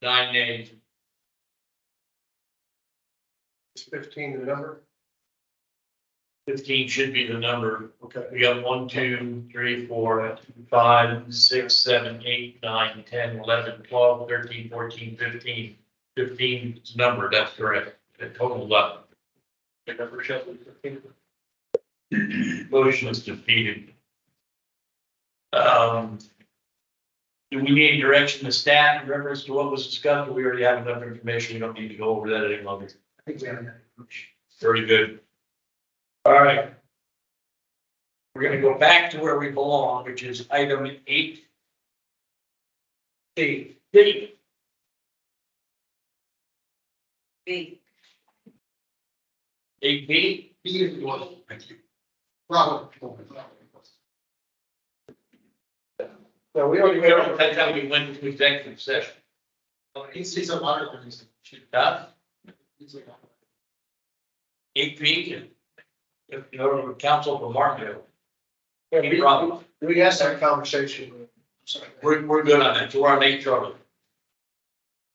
9 nays. Is 15 the number? 15 should be the number. Okay. We got 1, 2, 3, 4, 5, 6, 7, 8, 9, 10, 11, 12, 13, 14, 15. 15 is the number, that's correct. The total up. The number shall be 15. Motion is defeated. Do we need direction to staff in reference to what was discussed? We already have enough information. We don't need to go over that any longer. I think we have that. Very good. All right. We're gonna go back to where we belong, which is item 8. D. 8B. Thank you. Robert. No, we already That's how we went into executive session. He's a lot of things. Huh? 8B. If you go to council for Markville. Any problem? We had that conversation. We're good on that. We're on 8 trouble.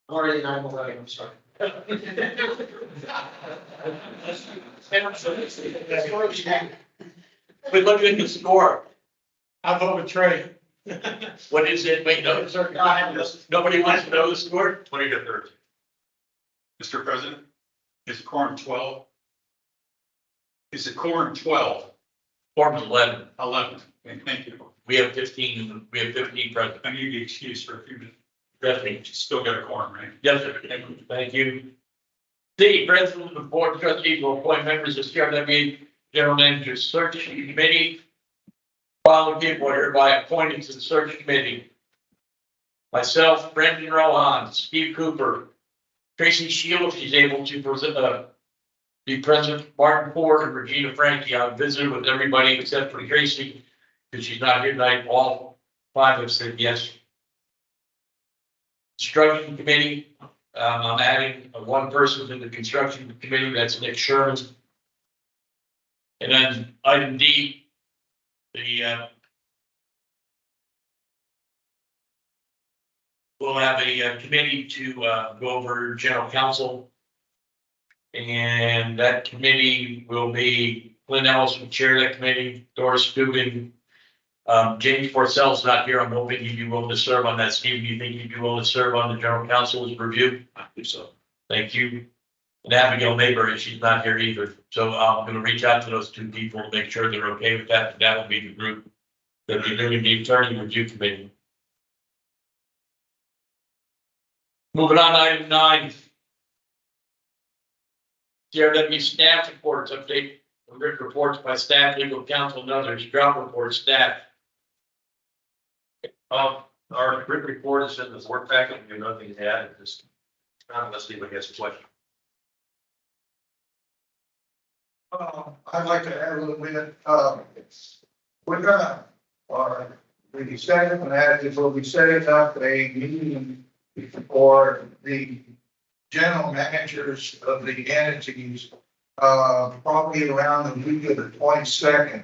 Already 9/11, I'm sorry. We look at the score. I vote with Trey. What is it? Wait, no, sir. Nobody wants to know the score? 20 to 13. Mr. President, is quorum 12? Is it quorum 12? Form's 11. 11. Okay, thank you. We have 15, present. I need the excuse for a few minutes. Definitely. Still got a quorum, right? Yes, sir. Thank you. C, President of the Board of Trustees will appoint members of CRWA General Manager's Search Committee. Following people are hereby appointed to the Search Committee. Myself, Brendan Rohan, Steve Cooper, Tracy Shield, if she's able to be present, Martin Ford, and Regina Frankie. I've visited with everybody except for Tracy, because she's not here tonight. All 5 have said yes. Construction Committee, I'm adding 1 person to the Construction Committee, that's Nick Sherman. And then item D, we'll have a committee to go over general counsel. And that committee will be Lynn Ellis will chair that committee, Doris Dubin. James Porcell's not here. I'm hoping you'd be willing to serve on that. Steve, do you think you'd be willing to serve on the general counsel's review? I think so. Thank you. And Abigail Mayberry, she's not here either. So I'm going to reach out to those 2 people to make sure they're okay with that. That will be the group. That you're doing the attorney review committee. Moving on, item 9. CRW staff reports, update written reports by staff, legal counsel, and others, drought report, staff. Our written report is in the work packet, we have nothing to add, just, unless anybody has a question. I'd like to add a little bit, we're gonna, or we decided, and that is we'll be setting up a meeting for the general managers of the entities, probably around the week of the 22nd.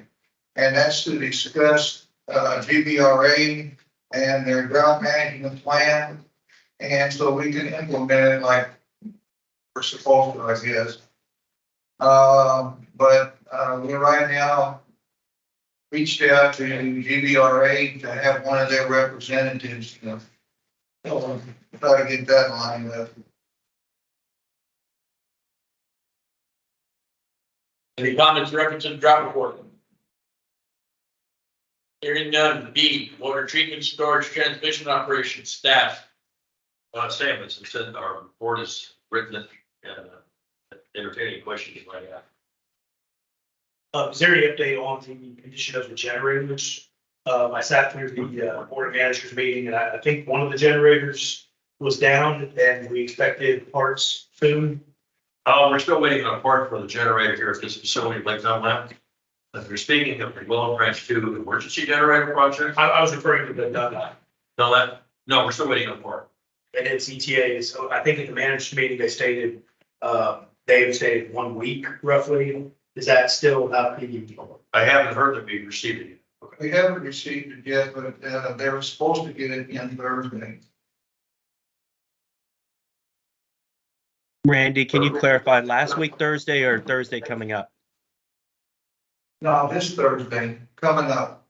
And that's to discuss, GBRA and their drought management plan. And so we can implement it like we're supposed to, I guess. But we right now reached out to GBRA to have one of their representatives, try to get that lined up. Any comments reference to the drought report? Hearing none. B, water treatment, storage, transmission operations, staff. Sam, as I said, our report is written and entertaining questions right now. Is there any update on the condition of the generators? I sat through the board of managers meeting, and I think one of the generators was down, and we expected parts soon. We're still waiting on a part for the generator here at this facility, Lake Dunlap. If you're speaking of the Willow Branch 2 emergency generator project, I was referring to the Dunlap, no, we're still waiting on a part. and it's ETA. So I think at the managers meeting, they stated, Dave stated 1 week roughly. Is that still not the? I haven't heard that we received it yet. We haven't received it yet, but they were supposed to get it in Thursday. Randy, can you clarify last week Thursday or Thursday coming up? No, this Thursday, coming up.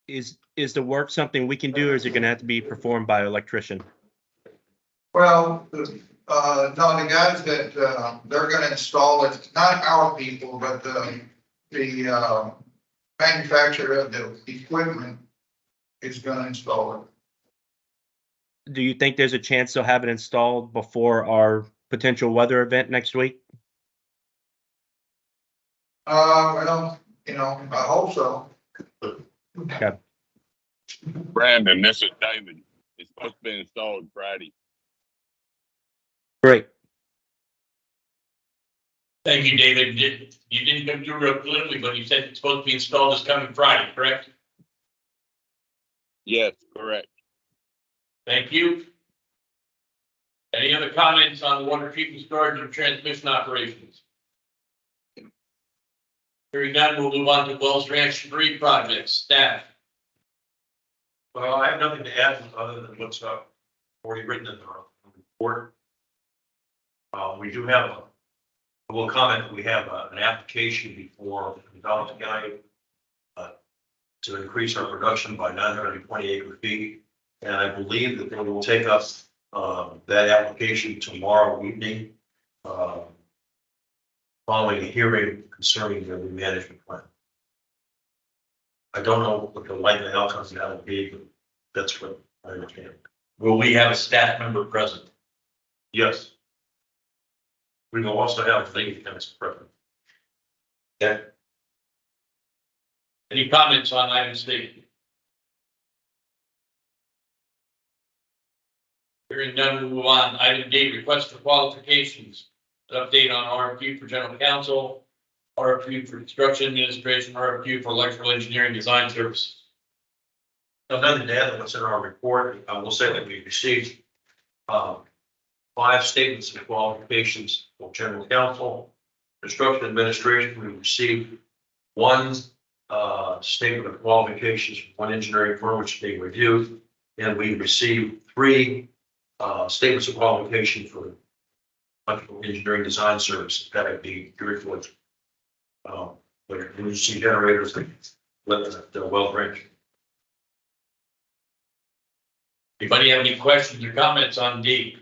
Is the work something we can do, or is it gonna have to be performed by an electrician? Well, no, the guys that, they're gonna install it, not our people, but the manufacturer of the equipment is gonna install it. Do you think there's a chance they'll have it installed before our potential weather event next week? Well, I hope so. Okay. Brandon, this is David. It's supposed to be installed Friday. Great. Thank you, David. You didn't come through real clearly, but you said it's supposed to be installed this coming Friday, correct? Yes, correct. Thank you. Any other comments on water treatment, storage, and transmission operations? Hearing none, we'll move on to Wells Ranch 3 projects, staff. Well, I have nothing to add other than what's already written in the report. We do have I will comment that we have an application before the Dallas County to increase our production by 920 acre feet. And I believe that they will take up that application tomorrow evening, following a hearing concerning the management plan. I don't know what the likely outcomes of that will be, but that's what I understand. Will we have a staff member present? Yes. We will also have legal counsel present. Okay. Any comments on item C? Hearing none, we'll move on. Item D, request for qualifications. An update on RFQ for general counsel, RFQ for construction administration, RFQ for electrical engineering design services. Now, nothing to add to what's in our report. I will say that we received 5 statements of qualifications for general counsel, construction administration. We received 1 statement of qualifications from 1 engineering firm, which is being reviewed, and we received 3 statements of qualification for electrical engineering design services. That would be very good. Emergency generators that live at the Wells Ranch. Anybody have any questions or comments on D?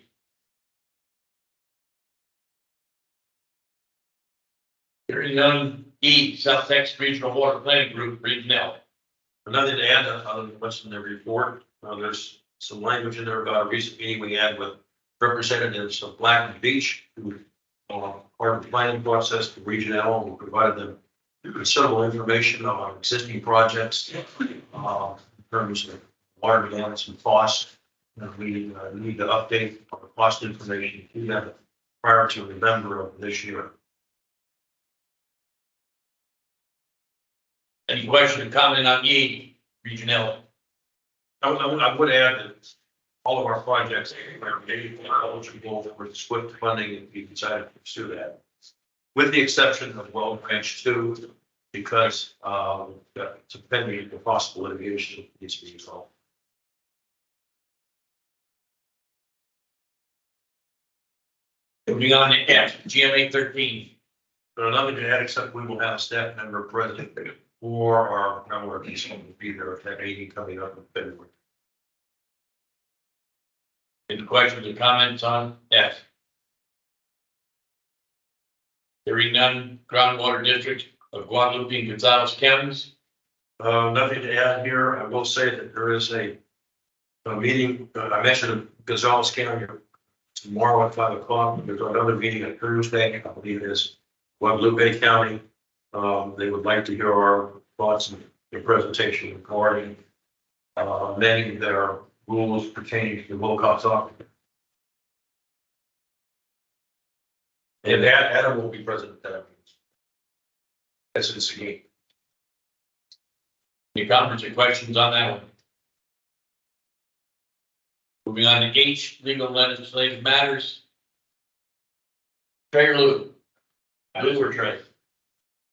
Hearing none, E, South Texas Regional Water Planning Group, Regional. Nothing to add other than what's in the report. There's some language in there about a recent meeting we had with representatives of Black and Beach, who are part of the planning process for Regional, and we provided them considerable information on existing projects in terms of water balance and cost. And we need to update our cost information to that prior to November of this year. Any question or comment on E, Regional? I would add that all of our projects are eligible for SWIFT funding if we decide to pursue that. With the exception of Well Branch 2, because it's pending the possible litigation that needs to be resolved. Moving on to F, GMA 13. Nothing to add except we will have a staff member present for our groundwater piece will be there at that meeting coming up in February. Any questions or comments on F? Hearing none, groundwater district of Guadalupe and Gonzales counties. Nothing to add here. I will say that there is a meeting, I mentioned Gonzales County tomorrow at 5 o'clock. There's another meeting at Thursday, I believe it is Guadalupe County. They would like to hear our thoughts and the presentation regarding many of their rules pertaining to the Wilcox Aquifer. And Adam will be present at that meeting. That's in Seguin. Any comments or questions on that one? Moving on to H, legal legislative matters. Treasurer Lou. Lou or Trey?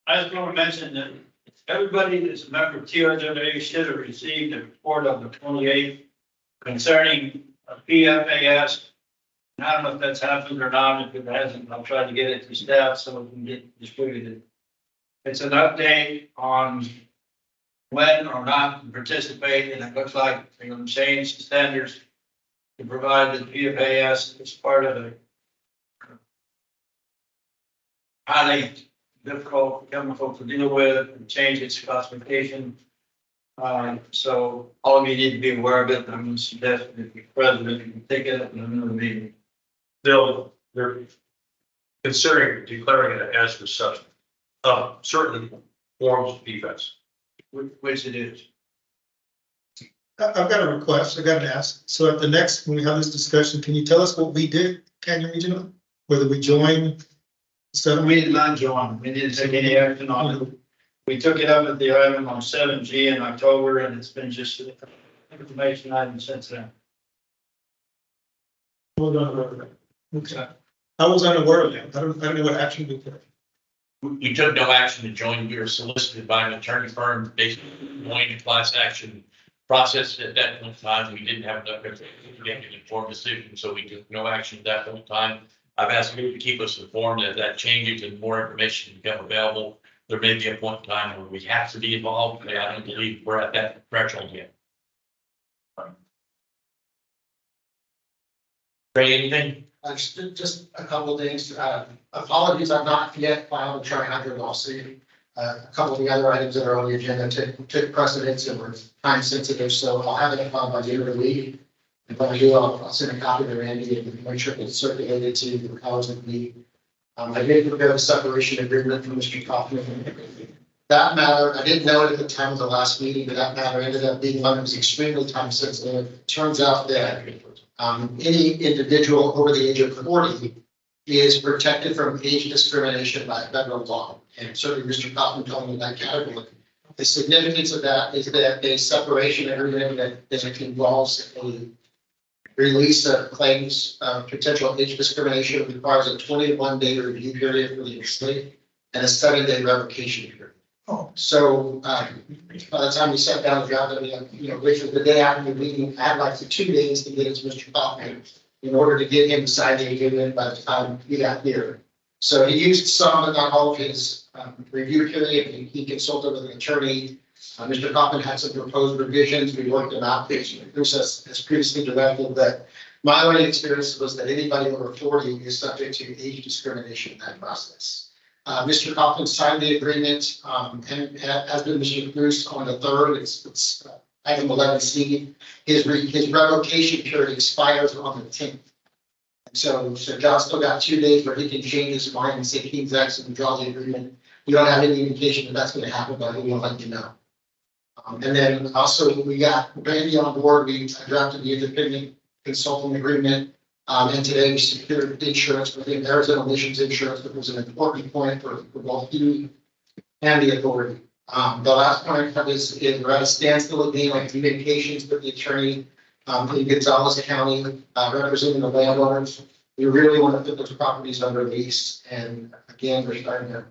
I just want to mention that everybody that's a member of CRWA should have received a report on the 28th concerning a PFAS. And I don't know if that's happened or not. If it hasn't, I'll try to get it to staff so it can get distributed. It's an update on when or not to participate, and it looks like they're going to change the standards to provide the PFAS as part of a highly difficult chemical to deal with and change its classification. So all of you need to be aware of it. I'm going to suggest that the president can take it up in another meeting. They're considering declaring it as the substance. Certain forms of PFAS. Which it is. I've got a request, I got to ask. So at the next, when we have this discussion, can you tell us what we did, Canyon Regional? Whether we joined? We did not join. We didn't take any action on it. We took it up at the item on 7G in October, and it's been just information item since then. Okay. I was unaware of that. I don't know what action we took. We took no action to join. We were solicited by an attorney firm, basically going to class action process at that point in time. We didn't have enough information to make an informed decision, so we took no action at that point in time. I've asked you to keep us informed as that changes and more information become available. There may be a point in time where we have to be involved, but I don't believe we're at that threshold yet. Ray, anything? Just a couple of things. Apologies, I've not yet filed a tri-hundred lawsuit. A couple of the other items that are on the agenda took precedence and were time sensitive, so I'll have it filed by the end of the week. And when I do, I'll send a copy to Randy and make sure it's circulated to the powers that be. I did prepare a separation agreement from Mr. Kaufman. That matter, I didn't know it at the time of the last meeting, but that matter ended up being one that was extremely time sensitive. Turns out that any individual over the age of 40 is protected from age discrimination by federal law. And certainly Mr. Kaufman told me that category. The significance of that is that a separation agreement that involves a release of claims of potential age discrimination requires a 21-day review period for the estate and a 7-day revocation period. So by the time we sat down and got which was the day after the meeting, I had like 2 days to get it to Mr. Kaufman in order to get him to sign the agreement by the time he got here. So he used some, but not all of his review period. He consulted with an attorney. Mr. Kaufman had some proposed revisions. We worked them out. Bruce has previously directed that my only experience was that anybody over 40 is subject to age discrimination in that process. Mr. Coughlin signed the agreement, and has been Mr. Bruce on the 3rd. It's item 11C. His revocation period expires on the 10th. So John still got 2 days where he can change his mind and say he's actually withdraw the agreement. We don't have any indication that that's going to happen, but we'll let you know. And then also we got Randy on board. We drafted the independent consulting agreement. And today we secured insurance with the Arizona Emissions Insurance, that was an important point for both you and the authority. The last point is we're at a standstill again on communications with the attorney in Gonzales County, representing the landowners. We really want to put those properties under lease. And again, we're starting to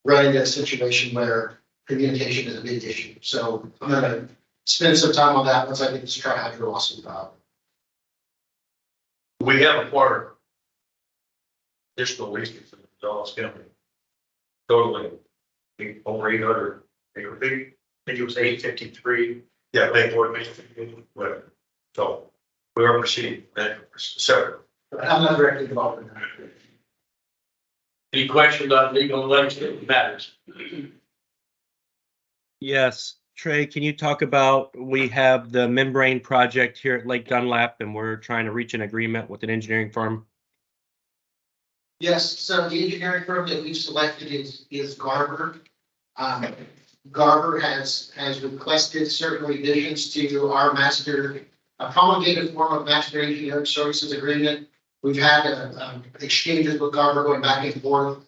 run into a situation where communication is a big issue. So I'm going to spend some time on that once I get this tri-hydro lawsuit out. We have acquired additional leases in Dallas County. Totally, over 800 acre feet. I think it was 853. Yeah, they were whatever. So we are proceeding, separate. I'm not directly involved in that. Any questions on legal and legislative matters? Yes, Trey, can you talk about, we have the membrane project here at Lake Dunlap and we're trying to reach an agreement with an engineering firm? Yes, so the engineering firm that we've selected is Garber. Garber has requested certain revisions to our a promulgated form of master engineering services agreement. We've had exchanges with Garber going back and forth.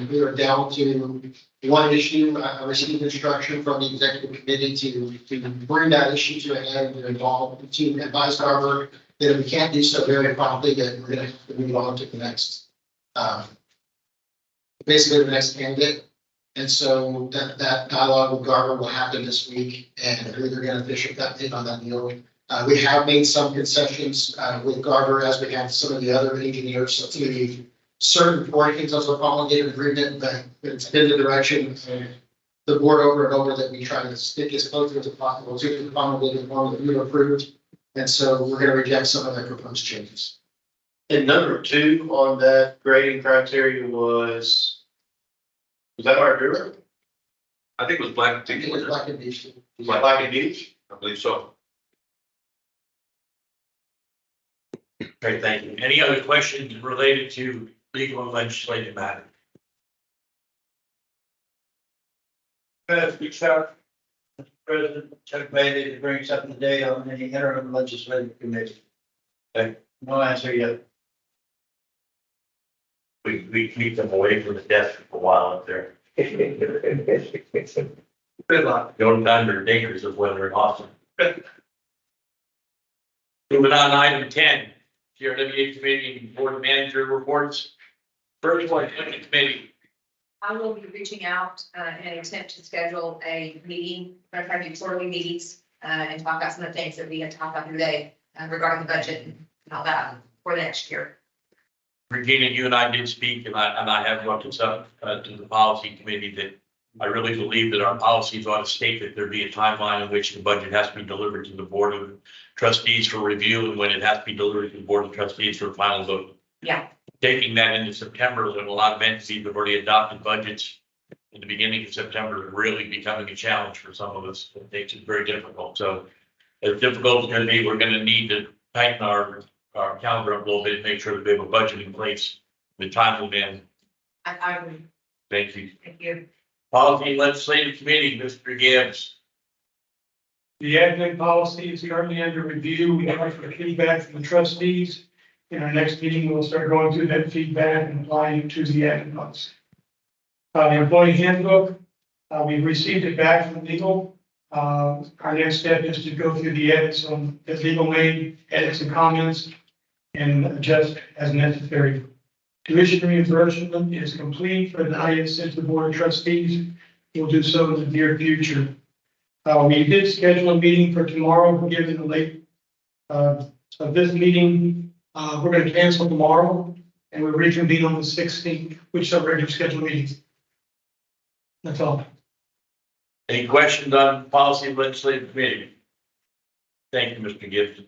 We are down to one issue. I received instruction from the executive committee to bring that issue to an end and involve to advise Garber that if we can't do so very promptly, that we're going to have to move on to the next, basically the next candidate. And so that dialogue with Garber will happen this week, and we're going to finish that in on that deal. We have made some concessions with Garber, as we have some of the other engineers, so to certain portions of the promulgated agreement, but it's been the direction of the board over and over that we try to stick as close as possible to the promulgated form that we approved. And so we're going to reject some of the proposed changes. And number 2 on that grading criteria was that our river? I think it was Black and I think it was Black and Beach. Black and Beach? I believe so. Great, thank you. Any other questions related to legal and legislative matter? Mr. President, Chuck Bailey to bring something today on any interim legislative committee. Okay. No answer yet. We keep them away from the desk for a while up there. Good luck. The only time they're dangerous is when they're in Austin. Moving on, item 10, CRWA committee and board manager reports. First one, committee. I will be reaching out in an attempt to schedule a meeting, we're trying to do quarterly meetings and talk about some of the things that we had talked about today regarding the budget and all that for the next year. Regina, you and I did speak, and I have brought this up to the policy committee, that I really believe that our policies ought to state that there be a timeline in which the budget has to be delivered to the board of trustees for review, and when it has to be delivered to the board of trustees for final vote. Yeah. Taking that into September, when a lot of entities have already adopted budgets in the beginning of September, is really becoming a challenge for some of us. It makes it very difficult. So as difficult as it's going to be, we're going to need to tighten our calendar up a little bit and make sure that we have a budget in place. The time will end. I agree. Thank you. Thank you. Policy and Legislative Committee, Mr. Gibbs. The admin policy is currently under review. We have for feedback from the trustees. In our next meeting, we'll start going through that feedback and applying it to the admin policy. The employee handbook, we've received it back from legal. Our next step is to go through the edits on the legal made edits and comments and adjust as necessary. Tuition reimbursement is complete, but not yet sent to the board of trustees. We'll do so in the near future. We did schedule a meeting for tomorrow, given the late of this meeting. We're going to cancel tomorrow and we'll reconvene on the 16th, which is our regular scheduled meetings. That's all. Any questions on Policy and Legislative Committee? Thank you, Mr. Gibbs.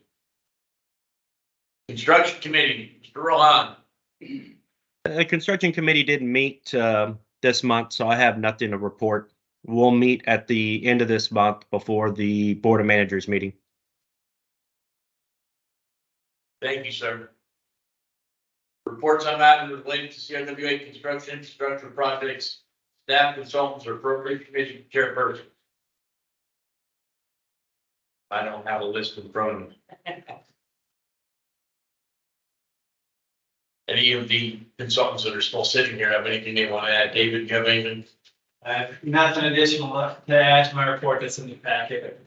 Construction Committee, Mr. Rohan. The construction committee didn't meet this month, so I have nothing to report. We'll meet at the end of this month before the Board of Managers meeting. Thank you, sir. Reports on matters related to CRWA construction, structural projects, staff consultants, or appropriate committee chairperson. I don't have a list in front of me. Any of the consultants that are still sitting here have anything they want to add? David, you have anything? Nothing additional to add to my report that's in the packet.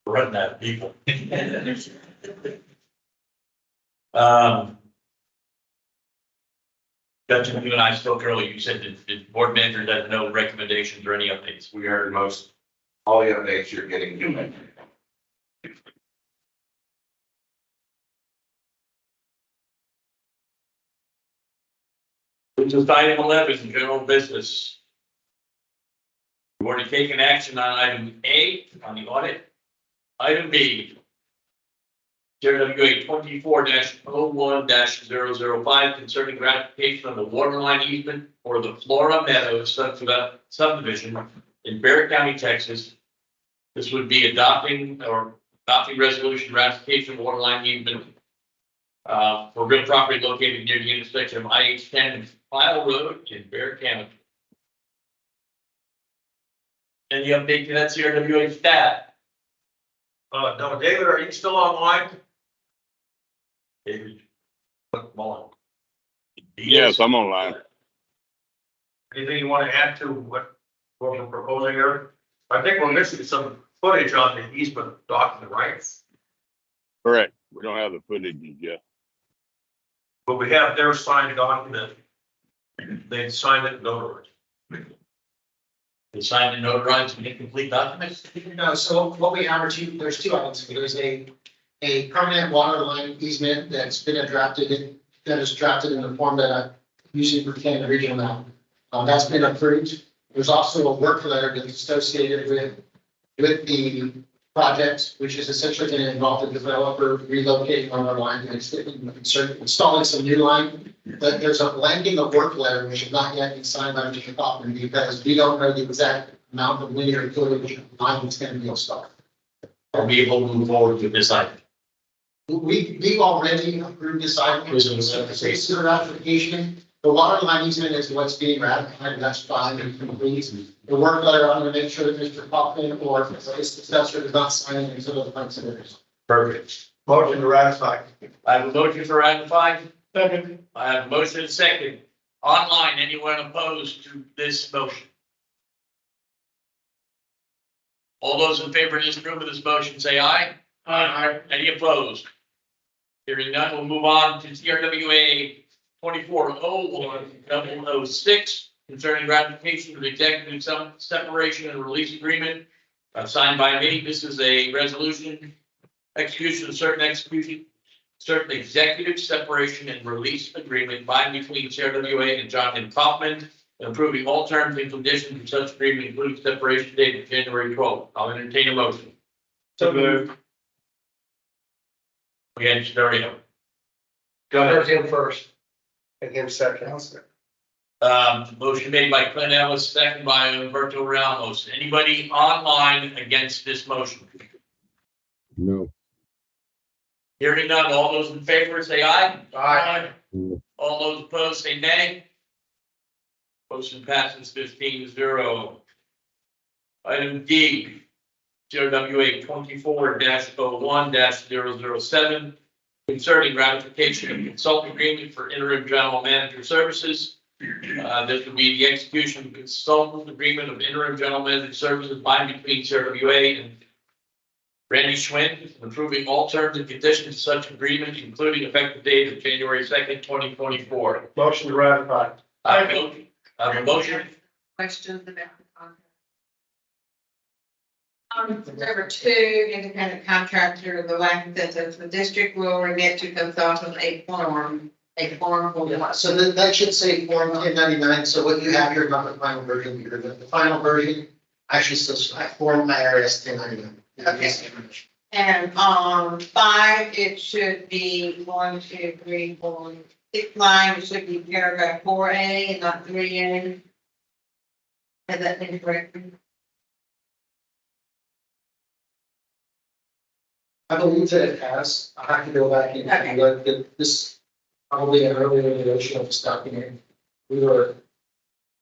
Run that people. Dutton, you and I spoke earlier. You said that the board manager has no recommendations or any updates. We heard most, all the updates you're getting. Which is item 11, general business. We've already taken action on item A on the audit. Item B. CRWA 24-01-005 concerning ratification of the waterline easement for the Flora Meadows subdivision in Bear County, Texas. This would be adopting resolution ratification of waterline easement for real property located near the intersection of IH-10 and File Road in Bear County. Any update to that CRWA staff? No, David, are you still online? David, come on. Yes, I'm online. Anything you want to add to what we're proposing here? I think we're missing some footage on the easement document, right? Correct. We don't have the footage yet. But we have their signed document. They signed it and notarized. They signed and notarized and incomplete documents? No, so what we have are there's two items. There's a permanent water line easement that's been drafted, that is drafted in the form that I'm using for Canada Regional now. That's been approved. There's also a work letter that's associated with the project, which is essentially going to involve the developer relocating on our line and installing some new line. But there's a landing of work letter which has not yet been signed by Mr. Kaufman because we don't know the exact amount of linear footage line that's going to be installed. Are we able to move forward with this item? We've already approved this item. It's a ratification. The water line easement is what's being ratified, and that's fine and complete. The work letter, I'm going to make sure that Mr. Kaufman or his successor does not sign it until the plan submitters. Perfect. Motion to ratify. I have a motion for ratify. Second. I have a motion and second. Online, anyone opposed to this motion? All those in favor of this approve of this motion, say aye. Aye. Any opposed? Hearing none, we'll move on to CRWA 24-01-006 concerning ratification of the executive separation and release agreement signed by me. This is a resolution, execution of certain executive separation and release agreement by and between CRWA and Jonathan Kaufman, and approving all terms and conditions of such agreement, including separation date of January 12th. I'll entertain a motion. So moved. We had Dario. Got him first. And him second. Motion made by Clint Ellis, second by Umberto Ramos. Anybody online against this motion? No. Hearing none, all those in favor say aye. Aye. All those opposed say nay. Motion passes 15-0. Item D, CRWA 24-01-007 concerning ratification of consulting agreement for interim general manager services. This would be the execution of consultant agreement of interim general manager services by and between CRWA and Randy Schwinn, approving all terms and conditions of such agreement, including effective date of January 2nd, 2024. Motion to ratify. I have a motion. Questions about the contract? There were two independent contractors, the line that the district will remit to consultant a form for the. So that should say Form 1099. So what you have here, not the final version, the final version actually says Form IRS 1099. Okay. And, 5, it should be 1, 2, 3, 4, 6 line, it should be paragraph 4A and not 3A. Has that been corrected? I believe that it has. I have to go back and look at this, probably an earlier iteration of this document. We were,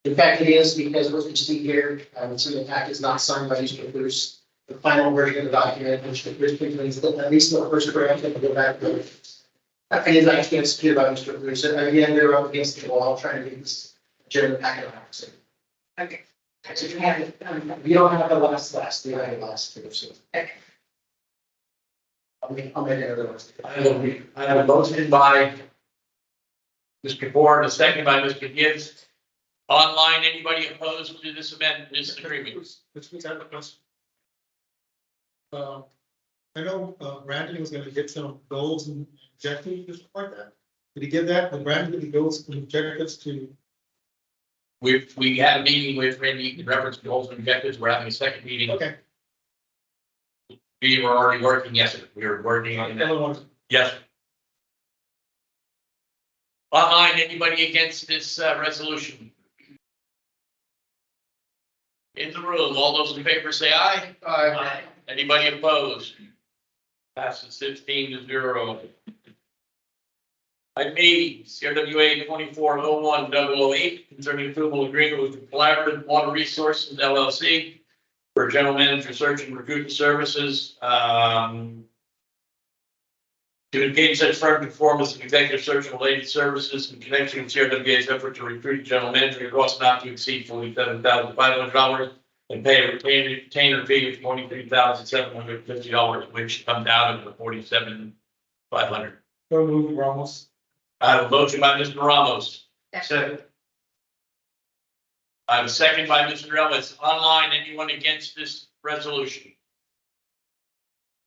in fact, it is because what you see here, so the fact is not signed by Mr. Bruce. The final version of the document, which means that at least the first draft, and go back to. And it's actually executed by Mr. Bruce. And again, they're up against the wall trying to get this agenda packet out. Okay. So you have it, we don't have the last, we have the last two, so. Okay. I'll make another one. I have a motion by Mr. Ford, a second by Mr. Gibbs. Online, anybody opposed to this amendment, this agreement? Which means I have a question. I know, Brandon was gonna get some goals and objectives, just like that. Did he give that? Did Brandon get the goals and objectives to? We had a meeting with Randy in reference to goals and objectives. We're having a second meeting. Okay. We were already working, yes, sir. We were working on that. Yes. Sir. Online, anybody against this resolution? In the room, all those in favor say aye. Aye. Anybody opposed? Passes 16-0. Item E, CRWA 2401-008, concerning approval agreement with Collaborative Water Resources LLC for general manager search and recruitment services. To engage such firm to perform as an executive search and related services in connection with CRWA's effort to recruit a general manager, it costs not to exceed $47,500 and pay a retainer fee of $23,750, which comes out of the $47,500. So moved, Ramos. I have a motion by Mr. Ramos. Second. I have a second by Mr. Ellis. Online, anyone against this resolution?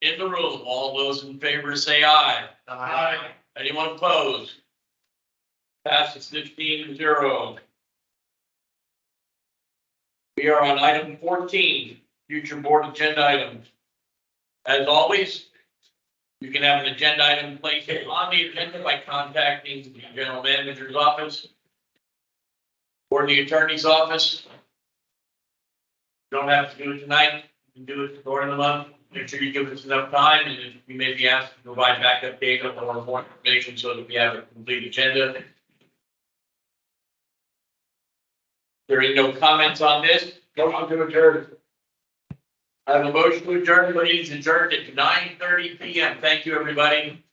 In the room, all those in favor say aye. Aye. Anyone opposed? Passes 15-0. We are on item 14, future board agenda items. As always, you can have an agenda item placed on the agenda by contacting the general manager's office or the attorney's office. You don't have to do it tonight. You can do it during the month. Make sure you give us enough time, and we may be asked to provide backup data or more information so that we have a complete agenda. There are no comments on this. Motion to adjourn. I have a motion to adjourn. Meeting is adjourned at 9:30 p.m. Thank you, everybody.